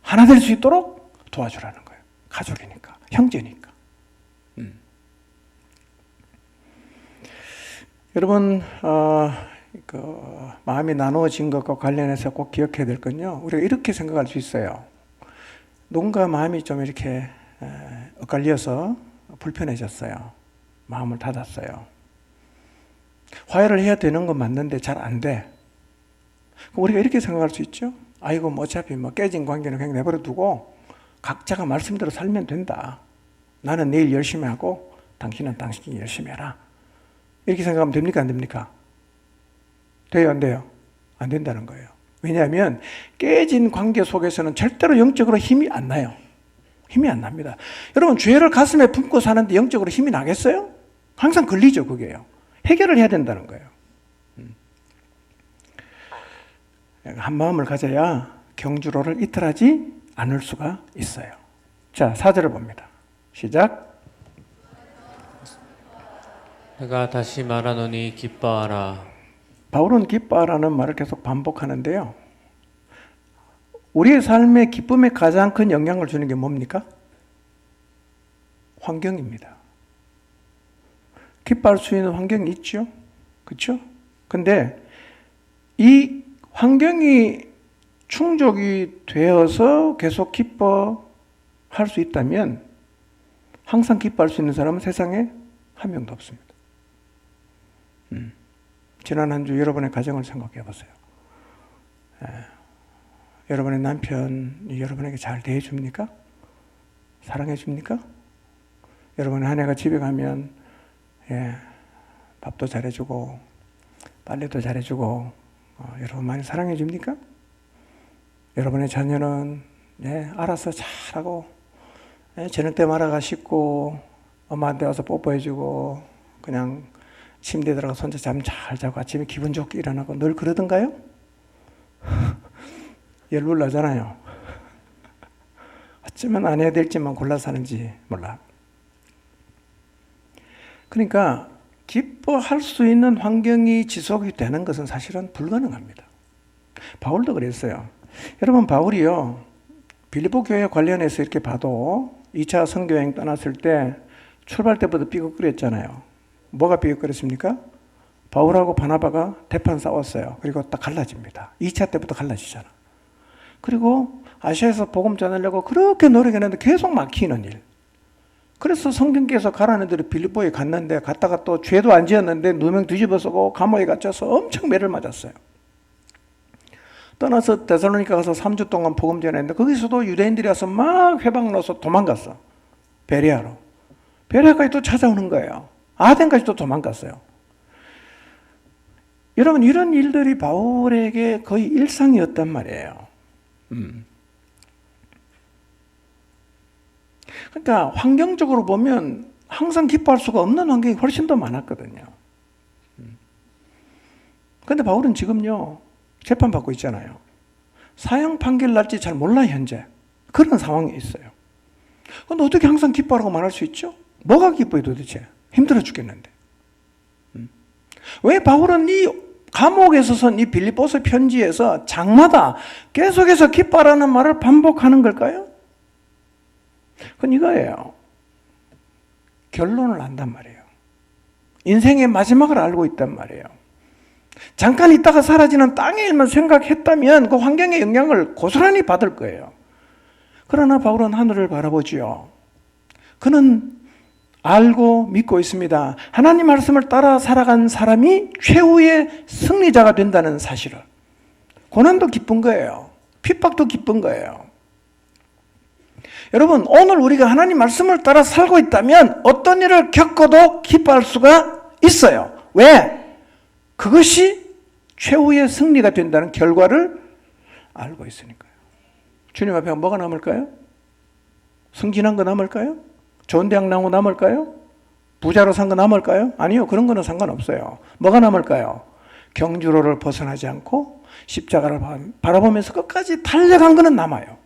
하나 될 수 있도록 도와주라는 거예요. 가족이니까, 형제니까. 여러분, 마음이 나누어진 것과 관련해서 꼭 기억해야 될 건요. 우리가 이렇게 생각할 수 있어요. 누군가 마음이 좀 이렇게 엇갈려서 불편해졌어요. 마음을 닫았어요. 화해를 해야 되는 건 맞는데 잘 안 돼. 우리가 이렇게 생각할 수 있죠. 아이고, 뭐 어차피 뭐 깨진 관계는 그냥 내버려 두고 각자가 말씀대로 살면 된다. 나는 내일 열심히 하고 당신은 당신이 열심히 해라. 이렇게 생각하면 됩니까? 안 됩니까? 돼요? 안 돼요? 안 된다는 거예요. 왜냐하면 깨진 관계 속에서는 절대로 영적으로 힘이 안 나요. 힘이 안 납니다. 여러분, 죄를 가슴에 품고 사는데 영적으로 힘이 나겠어요? 항상 걸리죠, 그게요. 해결을 해야 된다는 거예요. 한 마음을 가져야 경주로를 이탈하지 않을 수가 있어요. 자, 4절을 봅니다. 시작. 내가 다시 말하노니 기뻐하라. 바울은 기뻐하라는 말을 계속 반복하는데요. 우리의 삶의 기쁨에 가장 큰 영향을 주는 게 뭡니까? 환경입니다. 기뻐할 수 있는 환경이 있죠. 그렇죠? 근데 이 환경이 충족이 되어서 계속 기뻐할 수 있다면 항상 기뻐할 수 있는 사람은 세상에 한 명도 없습니다. 지난 한 주 여러분의 가정을 생각해 보세요. 여러분의 남편이 여러분에게 잘 대해줍니까? 사랑해줍니까? 여러분의 아내가 집에 가면 밥도 잘해주고 빨래도 잘해주고 여러분 많이 사랑해줍니까? 여러분의 자녀는 알아서 잘하고 저녁 때 말아가 씻고 엄마한테 와서 뽀뽀해주고 그냥 침대에 들어가서 혼자 잠 잘 자고 아침에 기분 좋게 일어나고 늘 그러던가요? 열불 나잖아요. 어쩌면 안 해야 될지만 골라 사는지 몰라. 그러니까 기뻐할 수 있는 환경이 지속이 되는 것은 사실은 불가능합니다. 바울도 그랬어요. 여러분, 바울이요, 빌립보 교회 관련해서 이렇게 봐도 2차 선교여행 떠났을 때 출발 때부터 삐걱거렸잖아요. 뭐가 삐걱거렸습니까? 바울하고 바나바가 대판 싸웠어요. 그리고 딱 갈라집니다. 2차 때부터 갈라지잖아. 그리고 아시아에서 복음 전하려고 그렇게 노력했는데 계속 막히는 일. 그래서 성경께서 가라는 대로 빌립보에 갔는데 갔다가 또 죄도 안 지었는데 누명 뒤집어쓰고 감옥에 갇혀서 엄청 매를 맞았어요. 떠나서 데살로니가 가서 3주 동안 복음 전했는데 거기서도 유대인들이 와서 막 회방 넣어서 도망갔어. 베레아로. 베레아까지 또 찾아오는 거예요. 아덴까지 또 도망갔어요. 여러분, 이런 일들이 바울에게 거의 일상이었단 말이에요. 그러니까 환경적으로 보면 항상 기뻐할 수가 없는 환경이 훨씬 더 많았거든요. 그런데 바울은 지금요, 재판받고 있잖아요. 사형 판결 날지 잘 몰라, 현재. 그런 상황에 있어요. 그런데 어떻게 항상 기뻐하라고 말할 수 있죠? 뭐가 기뻐요, 도대체? 힘들어 죽겠는데. 왜 바울은 이 감옥에서 쓴 이 빌립보서 편지에서 장마다 계속해서 기뻐하라는 말을 반복하는 걸까요? 그건 이거예요. 결론을 안단 말이에요. 인생의 마지막을 알고 있단 말이에요. 잠깐 있다가 사라지는 땅의 일만 생각했다면 그 환경의 영향을 고스란히 받을 거예요. 그러나 바울은 하늘을 바라보지요. 그는 알고 믿고 있습니다. 하나님 말씀을 따라 살아간 사람이 최후의 승리자가 된다는 사실을. 고난도 기쁜 거예요. 핍박도 기쁜 거예요. 여러분, 오늘 우리가 하나님 말씀을 따라 살고 있다면 어떤 일을 겪어도 기뻐할 수가 있어요. 왜? 그것이 최후의 승리가 된다는 결과를 알고 있으니까요. 주님 앞에 뭐가 남을까요? 승진한 거 남을까요? 좋은 대학 나온 거 남을까요? 부자로 산 거 남을까요? 아니요, 그런 거는 상관없어요. 뭐가 남을까요? 경주로를 벗어나지 않고 십자가를 바라보면서 끝까지 달려간 거는 남아요.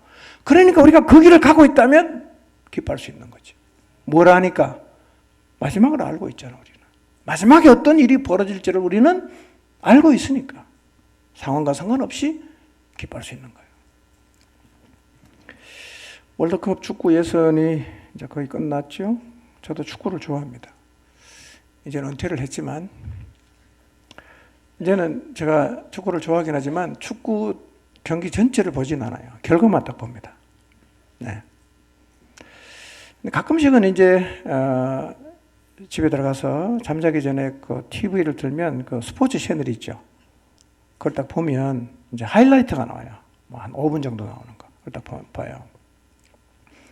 그러니까 우리가 그 길을 가고 있다면 기뻐할 수 있는 거지. 뭘 하니까? 마지막을 알고 있잖아, 우리는. 마지막에 어떤 일이 벌어질지를 우리는 알고 있으니까 상황과 상관없이 기뻐할 수 있는 거예요. 월드컵 축구 예선이 이제 거의 끝났죠. 저도 축구를 좋아합니다. 이제는 은퇴를 했지만 이제는 제가 축구를 좋아하긴 하지만 축구 경기 전체를 보진 않아요. 결과만 딱 봅니다. 네. 근데 가끔씩은 이제 집에 들어가서 잠자기 전에 그 TV를 틀면 그 스포츠 채널이 있죠. 그걸 딱 보면 이제 하이라이트가 나와요. 뭐 한 5분 정도 나오는 거. 그걸 딱 봐요.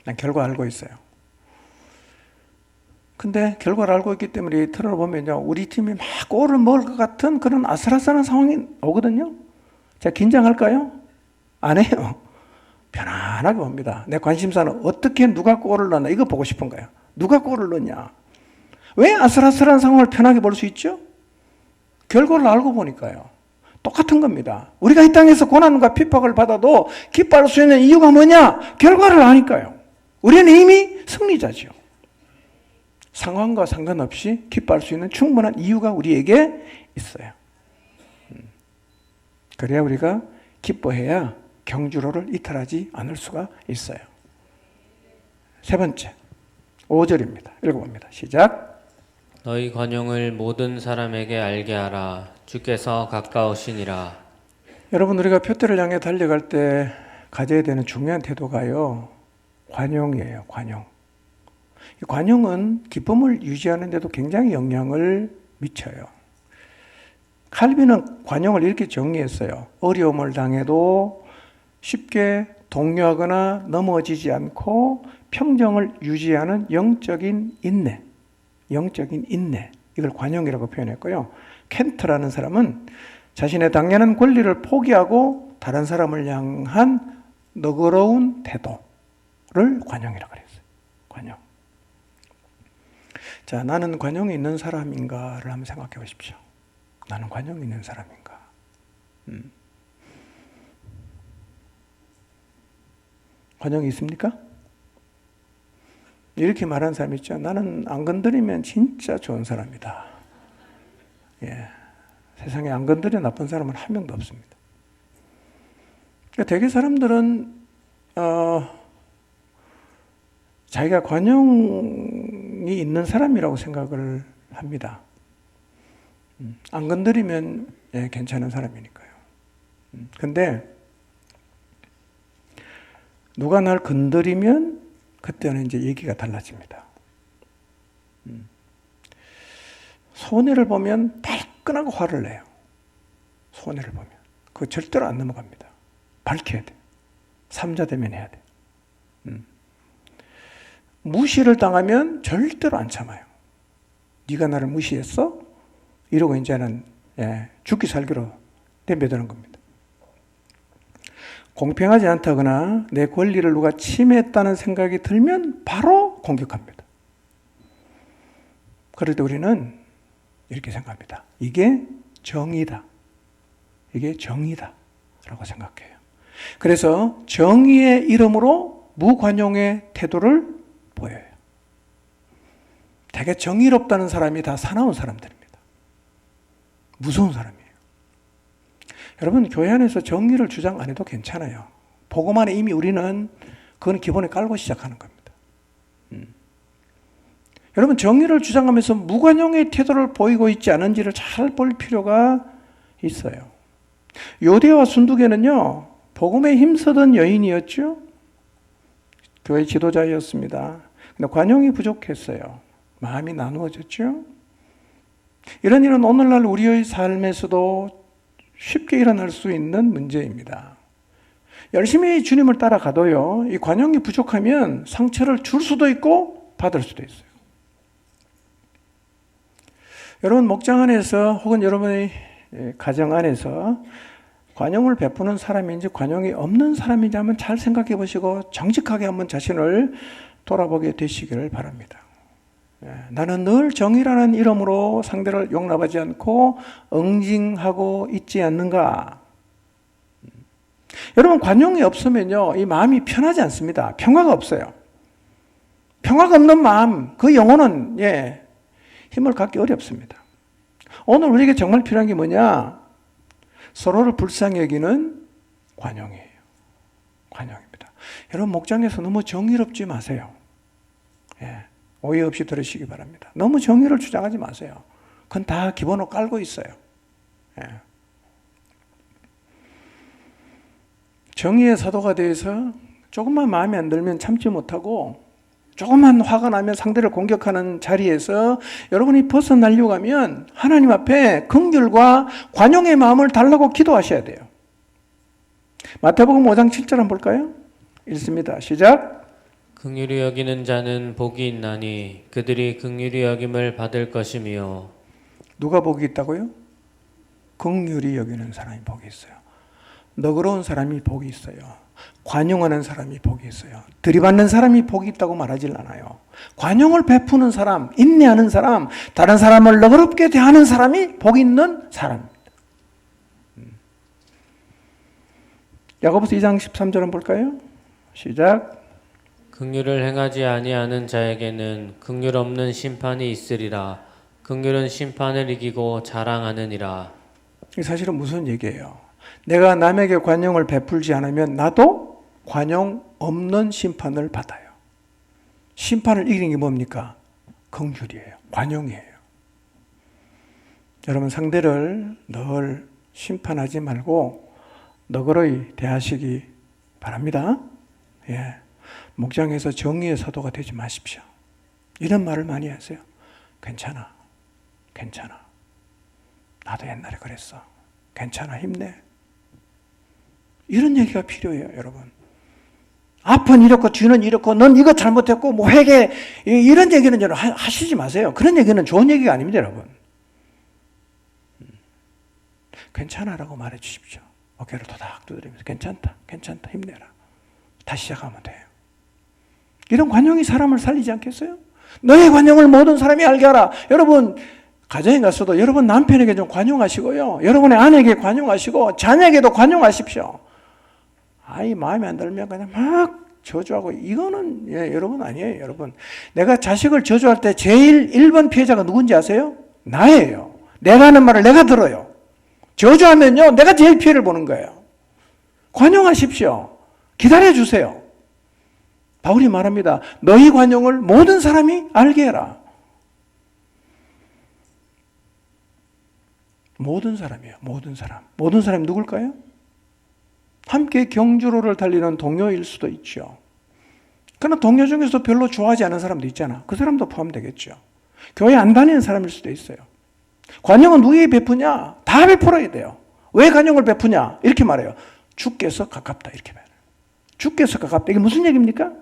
난 결과 알고 있어요. 근데 결과를 알고 있기 때문에 틀어보면요, 우리 팀이 막 골을 먹을 것 같은 그런 아슬아슬한 상황이 오거든요. 제가 긴장할까요? 안 해요. 편안하게 봅니다. 내 관심사는 어떻게 누가 골을 넣나 이거 보고 싶은 거예요. 누가 골을 넣냐. 왜 아슬아슬한 상황을 편하게 볼 수 있죠? 결과를 알고 보니까요. 똑같은 겁니다. 우리가 이 땅에서 고난과 핍박을 받아도 기뻐할 수 있는 이유가 뭐냐? 결과를 아니까요. 우리는 이미 승리자죠. 상황과 상관없이 기뻐할 수 있는 충분한 이유가 우리에게 있어요. 그래야 우리가 기뻐해야 경주로를 이탈하지 않을 수가 있어요. 세 번째, 5절입니다. 읽어봅니다. 시작. 너희 관용을 모든 사람에게 알게 하라. 주께서 가까우시니라. 여러분, 우리가 표대를 향해 달려갈 때 가져야 되는 중요한 태도가요, 관용이에요. 관용. 이 관용은 기쁨을 유지하는 데도 굉장히 영향을 미쳐요. 칼빈은 관용을 이렇게 정리했어요. 어려움을 당해도 쉽게 동요하거나 넘어지지 않고 평정을 유지하는 영적인 인내. 영적인 인내. 이걸 관용이라고 표현했고요. 켄트라는 사람은 자신의 당연한 권리를 포기하고 다른 사람을 향한 너그러운 태도를 관용이라고 그랬어요. 관용. 자, 나는 관용이 있는 사람인가를 한번 생각해 보십시오. 나는 관용이 있는 사람인가? 관용이 있습니까? 이렇게 말하는 사람이 있죠. 나는 안 건드리면 진짜 좋은 사람이다. 예. 세상에 안 건드려 나쁜 사람은 한 명도 없습니다. 그러니까 대개 사람들은 자기가 관용이 있는 사람이라고 생각을 합니다. 안 건드리면 예, 괜찮은 사람이니까요. 근데 누가 날 건드리면 그때는 이제 얘기가 달라집니다. 손해를 보면 발끈하고 화를 내요. 손해를 보면. 그거 절대로 안 넘어갑니다. 밝혀야 돼요. 삼자대면 해야 돼요. 무시를 당하면 절대로 안 참아요. 네가 나를 무시했어? 이러고 이제는 죽기 살기로 덤벼드는 겁니다. 공평하지 않다거나 내 권리를 누가 침해했다는 생각이 들면 바로 공격합니다. 그럴 때 우리는 이렇게 생각합니다. 이게 정의다. 이게 정의다. 라고 생각해요. 그래서 정의의 이름으로 무관용의 태도를 보여요. 되게 정의롭다는 사람이 다 사나운 사람들입니다. 무서운 사람이에요. 여러분, 교회 안에서 정의를 주장 안 해도 괜찮아요. 복음 안에 이미 우리는 그건 기본에 깔고 시작하는 겁니다. 여러분, 정의를 주장하면서 무관용의 태도를 보이고 있지 않은지를 잘 볼 필요가 있어요. 요대와 순두개는요, 복음에 힘쓰던 여인이었죠. 교회 지도자였습니다. 근데 관용이 부족했어요. 마음이 나누어졌죠. 이런 일은 오늘날 우리의 삶에서도 쉽게 일어날 수 있는 문제입니다. 열심히 주님을 따라가도요, 이 관용이 부족하면 상처를 줄 수도 있고 받을 수도 있어요. 여러분, 목장 안에서 혹은 여러분의 가정 안에서 관용을 베푸는 사람인지 관용이 없는 사람인지 한번 잘 생각해 보시고 정직하게 한번 자신을 돌아보게 되시기를 바랍니다. 나는 늘 정의라는 이름으로 상대를 용납하지 않고 응징하고 있지 않는가? 여러분, 관용이 없으면요, 이 마음이 편하지 않습니다. 평화가 없어요. 평화가 없는 마음, 그 영혼은 힘을 갖기 어렵습니다. 오늘 우리에게 정말 필요한 게 뭐냐? 서로를 불쌍히 여기는 관용이에요. 관용입니다. 여러분, 목장에서 너무 정의롭지 마세요. 예, 오해 없이 들으시기 바랍니다. 너무 정의를 주장하지 마세요. 그건 다 기본으로 깔고 있어요. 예. 정의의 사도가 돼서 조금만 마음에 안 들면 참지 못하고 조금만 화가 나면 상대를 공격하는 자리에서 여러분이 벗어나려고 하면 하나님 앞에 긍휼과 관용의 마음을 달라고 기도하셔야 돼요. 마태복음 5장 7절 한번 볼까요? 읽습니다. 시작. 긍휼히 여기는 자는 복이 있나니 그들이 긍휼히 여김을 받을 것이며. 누가 복이 있다고요? 긍휼히 여기는 사람이 복이 있어요. 너그러운 사람이 복이 있어요. 관용하는 사람이 복이 있어요. 들이받는 사람이 복이 있다고 말하질 않아요. 관용을 베푸는 사람, 인내하는 사람, 다른 사람을 너그럽게 대하는 사람이 복 있는 사람입니다. 야고보서 2장 13절 한번 볼까요? 시작. 긍휼을 행하지 아니하는 자에게는 긍휼 없는 심판이 있으리라. 긍휼은 심판을 이기고 자랑하느니라. 이게 사실은 무슨 얘기예요? 내가 남에게 관용을 베풀지 않으면 나도 관용 없는 심판을 받아요. 심판을 이기는 게 뭡니까? 긍휼이에요. 관용이에요. 여러분, 상대를 늘 심판하지 말고 너그러이 대하시기 바랍니다. 예. 목장에서 정의의 사도가 되지 마십시오. 이런 말을 많이 하세요. 괜찮아. 괜찮아. 나도 옛날에 그랬어. 괜찮아. 힘내. 이런 얘기가 필요해요, 여러분. 앞은 이렇고 뒤는 이렇고 넌 이거 잘못했고 뭐 회개 이런 얘기는 여러분 하시지 마세요. 그런 얘기는 좋은 얘기가 아닙니다, 여러분. 괜찮아라고 말해 주십시오. 어깨를 토닥 두드리면서 괜찮다, 괜찮다, 힘내라. 다시 시작하면 돼요. 이런 관용이 사람을 살리지 않겠어요? 너의 관용을 모든 사람이 알게 하라. 여러분, 가정에 가서도 여러분 남편에게 좀 관용하시고요. 여러분의 아내에게 관용하시고 자녀에게도 관용하십시오. 아이 마음에 안 들면 그냥 막 저주하고 이거는 여러분 아니에요. 여러분, 내가 자식을 저주할 때 제일 1번 피해자가 누군지 아세요? 나예요. 내가 하는 말을 내가 들어요. 저주하면요 내가 제일 피해를 보는 거예요. 관용하십시오. 기다려주세요. 바울이 말합니다. 너희 관용을 모든 사람이 알게 해라. 모든 사람이에요. 모든 사람. 모든 사람이 누굴까요? 함께 경주로를 달리는 동료일 수도 있죠. 그러나 동료 중에서 별로 좋아하지 않은 사람도 있잖아. 그 사람도 포함되겠죠. 교회 안 다니는 사람일 수도 있어요. 관용은 누구에게 베푸냐? 다 베풀어야 돼요. 왜 관용을 베푸냐? 이렇게 말해요. 주께서 가깝다. 이렇게 말해요. 주께서 가깝다. 이게 무슨 얘기입니까?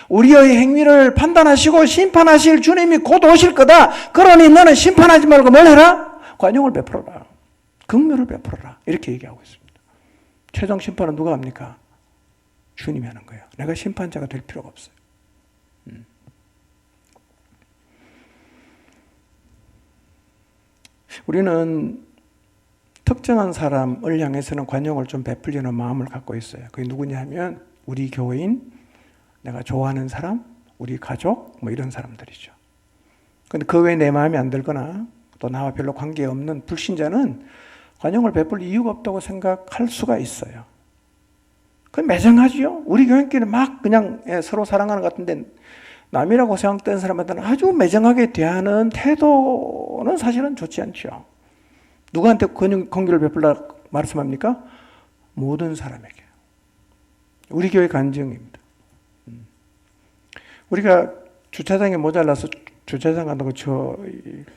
우리의 행위를 판단하시고 심판하실 주님이 곧 오실 거다. 그러니 너는 심판하지 말고 뭘 해라? 관용을 베풀어라. 긍휼을 베풀어라. 이렇게 얘기하고 있습니다. 최종 심판은 누가 합니까? 주님이 하는 거예요. 내가 심판자가 될 필요가 없어요. 우리는 특정한 사람을 향해서는 관용을 좀 베풀려는 마음을 갖고 있어요. 그게 누구냐 하면 우리 교회인, 내가 좋아하는 사람, 우리 가족, 뭐 이런 사람들이죠. 근데 그 외에 내 마음에 안 들거나 또 나와 별로 관계없는 불신자는 관용을 베풀 이유가 없다고 생각할 수가 있어요. 그건 매정하지요. 우리 교인끼리 막 그냥 서로 사랑하는 것 같은데 남이라고 생각되는 사람한테는 아주 매정하게 대하는 태도는 사실은 좋지 않죠. 누구한테 긍휼을 베풀라 말씀합니까? 모든 사람에게. 우리 교회 간증입니다. 우리가 주차장에 모자라서 주차장 간다고 저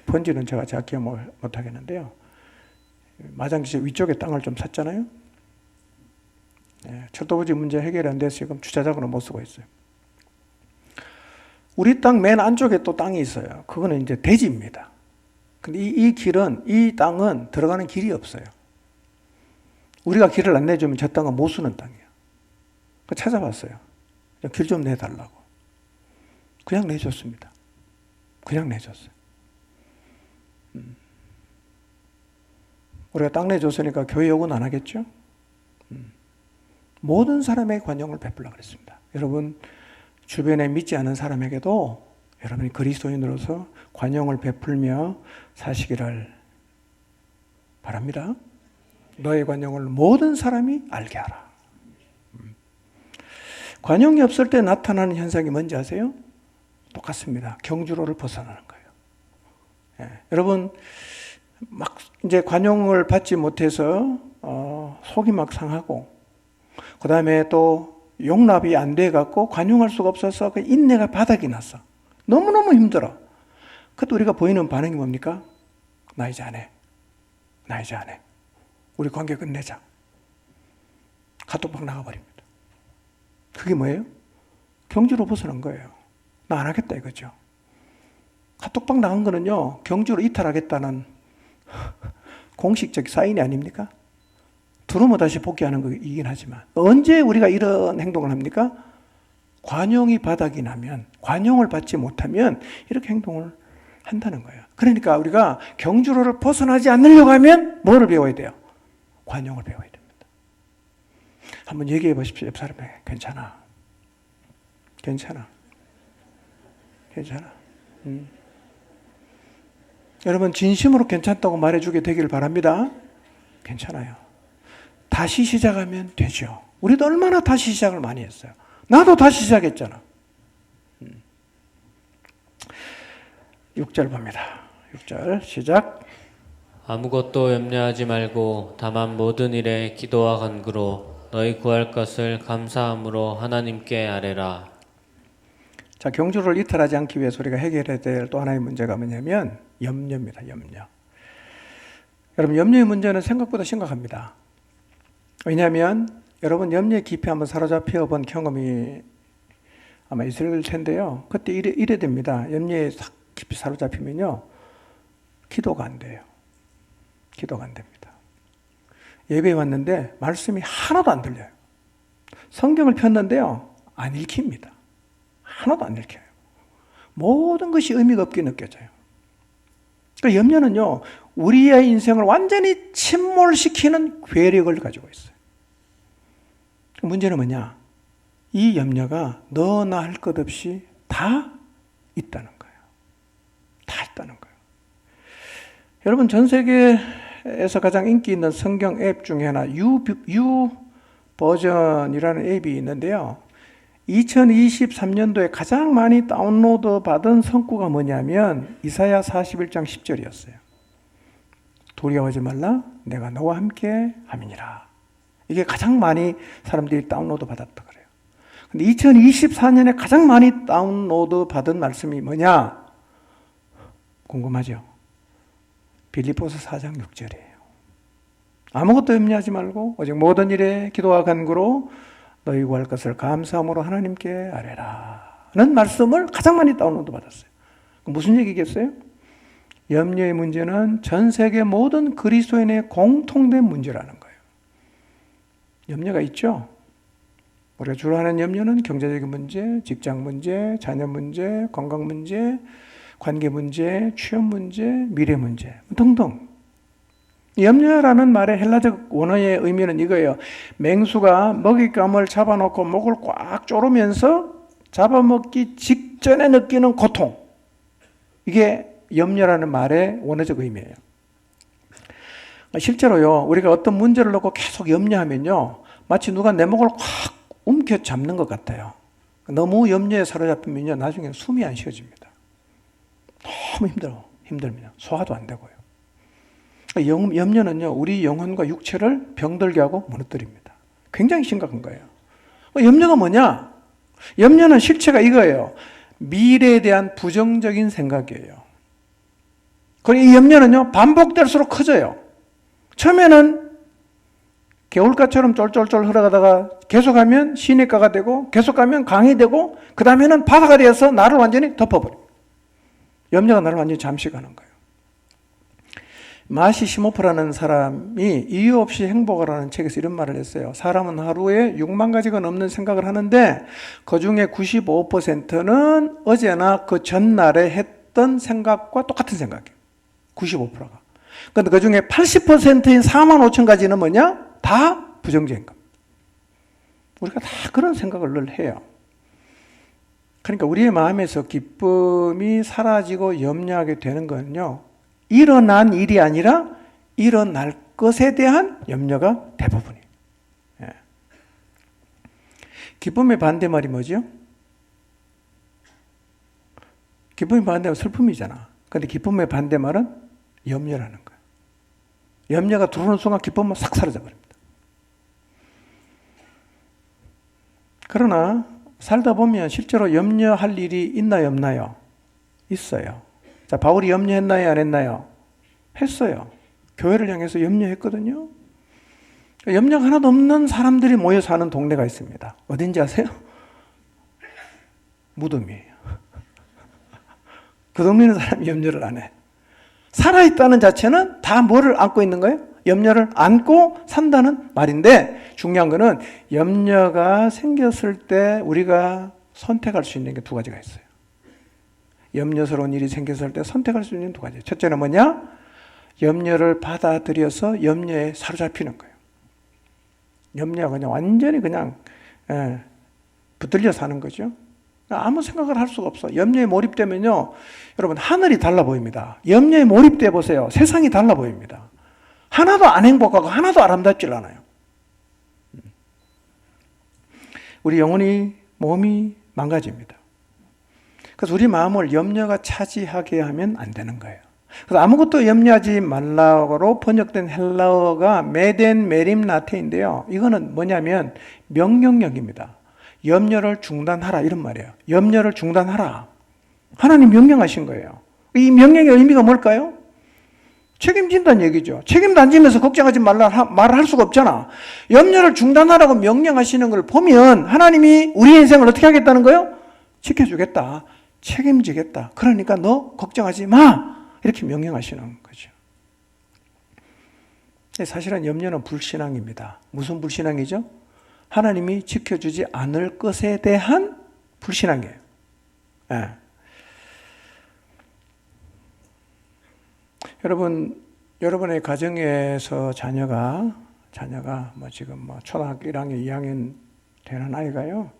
번지는 제가 잘 기억 못 하겠는데요. 마장지 위쪽에 땅을 좀 샀잖아요. 철도부지 문제 해결이 안 돼서 지금 주차장으로 못 쓰고 있어요. 우리 땅 맨 안쪽에 또 땅이 있어요. 그거는 이제 대지입니다. 근데 이 길은, 이 땅은 들어가는 길이 없어요. 우리가 길을 안 내주면 저 땅은 못 쓰는 땅이에요. 찾아봤어요. 길 좀 내달라고. 그냥 내줬습니다. 그냥 내줬어요. 우리가 땅 내줬으니까 교회 요구는 안 하겠죠? 모든 사람의 관용을 베풀려고 그랬습니다. 여러분, 주변에 믿지 않은 사람에게도 여러분이 그리스도인으로서 관용을 베풀며 사시기를 바랍니다. 너의 관용을 모든 사람이 알게 하라. 관용이 없을 때 나타나는 현상이 뭔지 아세요? 똑같습니다. 경주로를 벗어나는 거예요. 예. 여러분 막 이제 관용을 받지 못해서 속이 막 상하고, 그 다음에 또 용납이 안 돼 갖고 관용할 수가 없어서 그 인내가 바닥이 났어. 너무너무 힘들어. 그때 우리가 보이는 반응이 뭡니까? 나 이제 안 해. 나 이제 안 해. 우리 관계 끝내자. 카톡방 나가버립니다. 그게 뭐예요? 경주로 벗어난 거예요. 나 안 하겠다 이거죠. 카톡방 나간 거는요, 경주로 이탈하겠다는 공식적 사인이 아닙니까? 들어오면 다시 복귀하는 거이긴 하지만, 언제 우리가 이런 행동을 합니까? 관용이 바닥이 나면, 관용을 받지 못하면 이렇게 행동을 한다는 거예요. 그러니까 우리가 경주로를 벗어나지 않으려고 하면 뭐를 배워야 돼요? 관용을 배워야 됩니다. 한번 얘기해 보십시오. 옆 사람에게. 괜찮아. 괜찮아. 괜찮아. 여러분 진심으로 괜찮다고 말해주게 되기를 바랍니다. 괜찮아요. 다시 시작하면 되죠. 우리도 얼마나 다시 시작을 많이 했어요. 나도 다시 시작했잖아. 6절 봅니다. 6절 시작. 아무것도 염려하지 말고 다만 모든 일에 기도와 간구로 너희 구할 것을 감사함으로 하나님께 아뢰라. 자, 경주를 이탈하지 않기 위해서 우리가 해결해야 될 또 하나의 문제가 뭐냐면 염려입니다. 염려. 여러분 염려의 문제는 생각보다 심각합니다. 왜냐하면 여러분 염려의 깊이 한번 사로잡혀 본 경험이 아마 있을 텐데요. 그때 이래 됩니다. 염려에 깊이 사로잡히면요, 기도가 안 돼요. 기도가 안 됩니다. 예배에 왔는데 말씀이 하나도 안 들려요. 성경을 폈는데요, 안 읽힙니다. 하나도 안 읽혀요. 모든 것이 의미가 없게 느껴져요. 그러니까 염려는요, 우리의 인생을 완전히 침몰시키는 괴력을 가지고 있어요. 문제는 뭐냐? 이 염려가 너나 할 것 없이 다 있다는 거예요. 다 있다는 거예요. 여러분 전 세계에서 가장 인기 있는 성경 앱 중에 하나 U 버전이라는 앱이 있는데요. 2023년도에 가장 많이 다운로드 받은 성구가 뭐냐면 이사야 41장 10절이었어요. 두려워하지 말라, 내가 너와 함께 함이니라. 이게 가장 많이 사람들이 다운로드 받았다 그래요. 근데 2024년에 가장 많이 다운로드 받은 말씀이 뭐냐? 궁금하죠? 빌립보서 4장 6절이에요. 아무것도 염려하지 말고 오직 모든 일에 기도와 간구로 너희 구할 것을 감사함으로 하나님께 아뢰라는 말씀을 가장 많이 다운로드 받았어요. 무슨 얘기겠어요? 염려의 문제는 전 세계 모든 그리스도인의 공통된 문제라는 거예요. 염려가 있죠? 우리가 주로 하는 염려는 경제적인 문제, 직장 문제, 자녀 문제, 건강 문제, 관계 문제, 취업 문제, 미래 문제 등등. 염려라는 말의 헬라적 원어의 의미는 이거예요. 맹수가 먹잇감을 잡아놓고 목을 꽉 조르면서 잡아먹기 직전에 느끼는 고통. 이게 염려라는 말의 원어적 의미예요. 실제로요, 우리가 어떤 문제를 놓고 계속 염려하면요, 마치 누가 내 목을 꽉 움켜잡는 것 같아요. 너무 염려에 사로잡히면요, 나중에 숨이 안 쉬어집니다. 너무 힘들면 소화도 안 되고요. 염려는요, 우리 영혼과 육체를 병들게 하고 무너뜨립니다. 굉장히 심각한 거예요. 염려가 뭐냐? 염려는 실체가 이거예요. 미래에 대한 부정적인 생각이에요. 그리고 이 염려는요, 반복될수록 커져요. 처음에는 개울가처럼 쫄쫄쫄 흘러가다가 계속하면 시냇가가 되고, 계속하면 강이 되고, 그 다음에는 바다가 되어서 나를 완전히 덮어버려요. 염려가 나를 완전히 잠식하는 거예요. 마시 시모프라는 사람이 이유 없이 행복하라는 책에서 이런 말을 했어요. 사람은 하루에 6만 가지가 넘는 생각을 하는데 그 중에 95%는 어제나 그 전날에 했던 생각과 똑같은 생각이에요. 95%가. 그런데 그 중에 80%인 4만 5천 가지는 뭐냐? 다 부정적인 겁니다. 우리가 다 그런 생각을 늘 해요. 그러니까 우리의 마음에서 기쁨이 사라지고 염려하게 되는 건요, 일어난 일이 아니라 일어날 것에 대한 염려가 대부분이에요. 예. 기쁨의 반대말이 뭐죠? 기쁨의 반대말은 슬픔이잖아. 근데 기쁨의 반대말은 염려라는 거예요. 염려가 들어오는 순간 기쁨은 싹 사라져 버립니다. 그러나 살다 보면 실제로 염려할 일이 있나요, 없나요? 있어요. 자, 바울이 염려했나요, 안 했나요? 했어요. 교회를 향해서 염려했거든요. 염려가 하나도 없는 사람들이 모여 사는 동네가 있습니다. 어딘지 아세요? 무덤이에요. 그 동네는 사람이 염려를 안 해. 살아있다는 자체는 다 뭐를 안고 있는 거예요? 염려를 안고 산다는 말인데, 중요한 거는 염려가 생겼을 때 우리가 선택할 수 있는 게 두 가지가 있어요. 염려스러운 일이 생겼을 때 선택할 수 있는 두 가지. 첫째는 뭐냐? 염려를 받아들여서 염려에 사로잡히는 거예요. 염려가 그냥 완전히 그냥 붙들려 사는 거죠. 아무 생각을 할 수가 없어. 염려에 몰입되면요, 여러분, 하늘이 달라 보입니다. 염려에 몰입돼 보세요. 세상이 달라 보입니다. 하나도 안 행복하고 하나도 아름답질 않아요. 우리 영혼이, 몸이 망가집니다. 그래서 우리 마음을 염려가 차지하게 하면 안 되는 거예요. 그래서 아무것도 염려하지 말라고 번역된 헬라어가 메덴 메림 라테인데요. 이거는 뭐냐면 명령력입니다. 염려를 중단하라, 이런 말이에요. 염려를 중단하라. 하나님 명령하신 거예요. 이 명령의 의미가 뭘까요? 책임진다는 얘기죠. 책임도 안 지면서 걱정하지 말라 말을 할 수가 없잖아. 염려를 중단하라고 명령하시는 걸 보면 하나님이 우리 인생을 어떻게 하겠다는 거예요? 지켜주겠다. 책임지겠다. 그러니까 너 걱정하지 마. 이렇게 명령하시는 거죠. 사실은 염려는 불신앙입니다. 무슨 불신앙이죠? 하나님이 지켜주지 않을 것에 대한 불신앙이에요. 네. 여러분의 가정에서 자녀가 뭐 지금 뭐 초등학교 1학년, 2학년 되는 아이가요,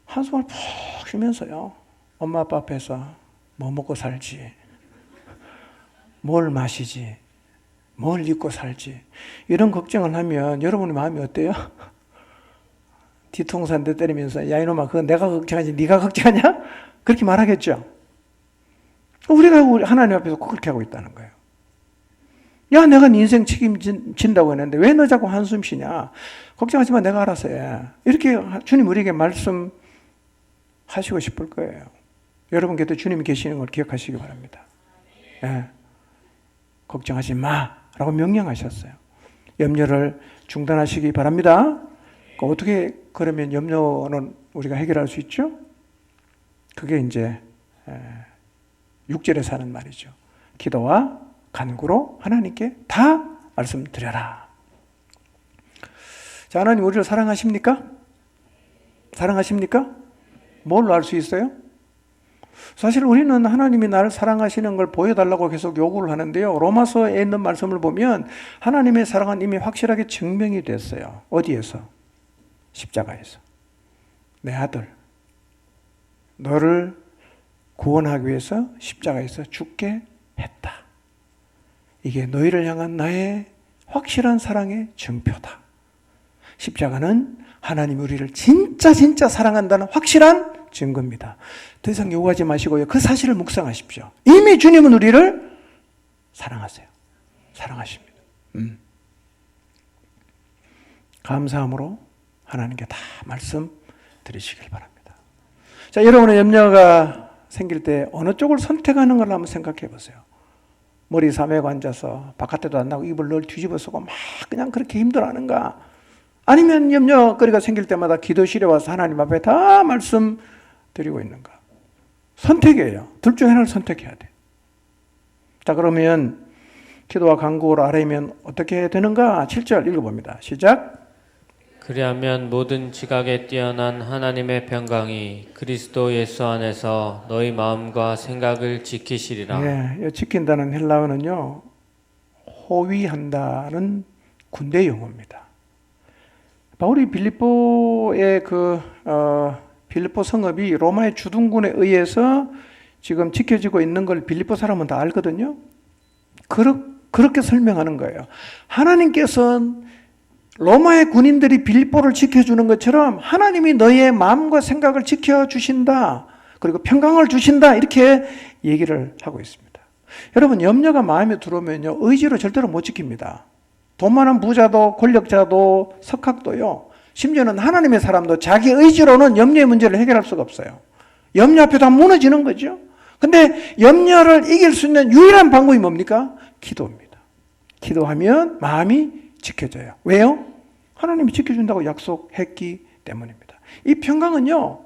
한숨을 푹 쉬면서요, 엄마 아빠 앞에서 뭐 먹고 살지, 뭘 마시지, 뭘 입고 살지, 이런 걱정을 하면 여러분의 마음이 어때요? 뒤통수 한 대 때리면서, 야 이놈아, 그거 내가 걱정하지 네가 걱정하냐? 그렇게 말하겠죠. 우리가 하나님 앞에서 그렇게 하고 있다는 거예요. 야, 내가 네 인생 책임진다고 했는데 왜 너 자꾸 한숨 쉬냐? 걱정하지 마, 내가 알아서 해. 이렇게 주님 우리에게 말씀하시고 싶을 거예요. 여러분 곁에 주님이 계시는 걸 기억하시기 바랍니다. 예. 걱정하지 마라고 명령하셨어요. 염려를 중단하시기 바랍니다. 어떻게 그러면 염려는 우리가 해결할 수 있죠? 그게 이제 6절에 사는 말이죠. 기도와 간구로 하나님께 다 말씀드려라. 자, 하나님 우리를 사랑하십니까? 사랑하십니까? 뭘로 알 수 있어요? 사실 우리는 하나님이 나를 사랑하시는 걸 보여달라고 계속 요구를 하는데요. 로마서에 있는 말씀을 보면 하나님의 사랑은 이미 확실하게 증명이 됐어요. 어디에서? 십자가에서. 내 아들, 너를 구원하기 위해서 십자가에서 죽게 했다. 이게 너희를 향한 나의 확실한 사랑의 증표다. 십자가는 하나님이 우리를 진짜 사랑한다는 확실한 증거입니다. 더 이상 요구하지 마시고요, 그 사실을 묵상하십시오. 이미 주님은 우리를 사랑하세요. 사랑하십니다. 감사함으로 하나님께 다 말씀 드리시길 바랍니다. 자, 여러분의 염려가 생길 때 어느 쪽을 선택하는 걸 한번 생각해 보세요. 머리 사매고 앉아서 바깥에도 안 나고 입을 늘 뒤집어 쓰고 막 그냥 그렇게 힘들어하는가? 아니면 염려거리가 생길 때마다 기도실에 와서 하나님 앞에 다 말씀드리고 있는가? 선택이에요. 둘 중에 하나를 선택해야 돼. 자, 그러면 기도와 간구를 아뢰면 어떻게 되는가? 7절 읽어봅니다. 시작. 그리하면 모든 지각에 뛰어난 하나님의 평강이 그리스도 예수 안에서 너희 마음과 생각을 지키시리라. 예, 지킨다는 헬라어는요, 호위한다는 군대 용어입니다. 바울이 빌립보 성읍이 로마의 주둔군에 의해서 지금 지켜지고 있는 걸 빌립보 사람은 다 알거든요. 그렇게 설명하는 거예요. 하나님께서는 로마의 군인들이 빌립보를 지켜주는 것처럼 하나님이 너의 마음과 생각을 지켜주신다. 그리고 평강을 주신다. 이렇게 얘기를 하고 있습니다. 여러분, 염려가 마음에 들어오면요, 의지로 절대로 못 지킵니다. 돈 많은 부자도 권력자도 석학도요, 심지어는 하나님의 사람도 자기 의지로는 염려의 문제를 해결할 수가 없어요. 염려 앞에 다 무너지는 거죠. 근데 염려를 이길 수 있는 유일한 방법이 뭡니까? 기도입니다. 기도하면 마음이 지켜져요. 왜요? 하나님이 지켜준다고 약속했기 때문입니다. 이 평강은요,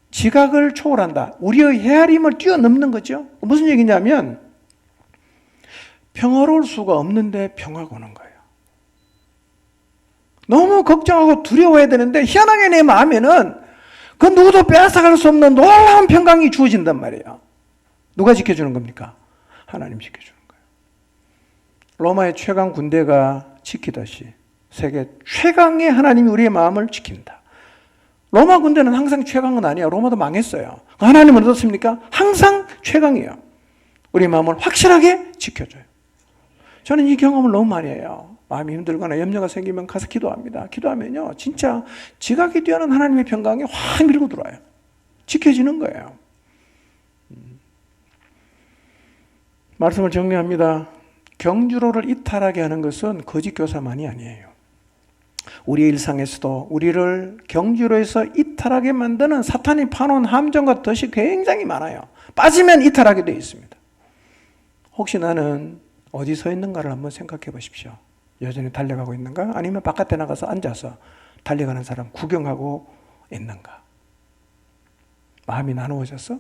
지각을 초월한다. 우리의 헤아림을 뛰어넘는 거죠. 무슨 얘기냐면 평화로울 수가 없는데 평화가 오는 거예요. 너무 걱정하고 두려워해야 되는데 희한하게 내 마음에는 그 누구도 빼앗아갈 수 없는 놀라운 평강이 주어진단 말이에요. 누가 지켜주는 겁니까? 하나님 지켜주는 거예요. 로마의 최강 군대가 지키듯이 세계 최강의 하나님이 우리의 마음을 지킨다. 로마 군대는 항상 최강은 아니야. 로마도 망했어요. 하나님은 어떻습니까? 항상 최강이에요. 우리 마음을 확실하게 지켜줘요. 저는 이 경험을 너무 많이 해요. 마음이 힘들거나 염려가 생기면 가서 기도합니다. 기도하면요, 진짜 지각이 뛰어난 하나님의 평강이 확 밀고 들어와요. 지켜지는 거예요. 말씀을 정리합니다. 경주로를 이탈하게 하는 것은 거짓 교사만이 아니에요. 우리의 일상에서도 우리를 경주로에서 이탈하게 만드는 사탄이 파놓은 함정과 덫이 굉장히 많아요. 빠지면 이탈하게 되어 있습니다. 혹시 나는 어디 서 있는가를 한번 생각해 보십시오. 여전히 달려가고 있는가? 아니면 바깥에 나가서 앉아서 달려가는 사람 구경하고 있는가? 마음이 나누어졌어?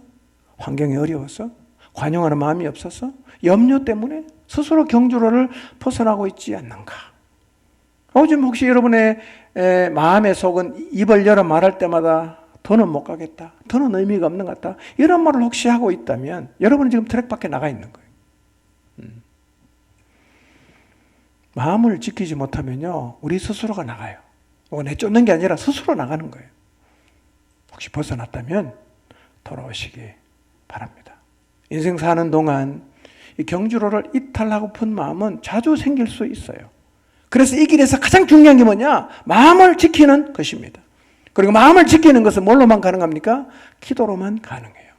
환경이 어려웠어? 관용하는 마음이 없었어? 염려 때문에 스스로 경주로를 벗어나고 있지 않는가? 요즘 혹시 여러분의 마음의 속은 입을 열어 말할 때마다 더는 못 가겠다, 더는 의미가 없는 것 같다, 이런 말을 혹시 하고 있다면 여러분은 지금 트랙 밖에 나가 있는 거예요. 마음을 지키지 못하면요, 우리 스스로가 나가요. 내쫓는 게 아니라 스스로 나가는 거예요. 혹시 벗어났다면 돌아오시기 바랍니다. 인생 사는 동안 이 경주로를 이탈하고픈 마음은 자주 생길 수 있어요. 그래서 이 길에서 가장 중요한 게 뭐냐? 마음을 지키는 것입니다. 그리고 마음을 지키는 것은 뭘로만 가능합니까? 기도로만 가능해요.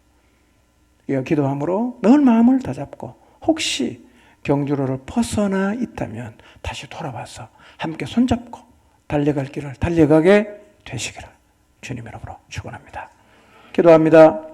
이 기도함으로 늘 마음을 다잡고 혹시 경주로를 벗어나 있다면 다시 돌아와서 함께 손잡고 달려갈 길을 달려가게 되시기를 주님 이름으로 축원합니다. 기도합니다.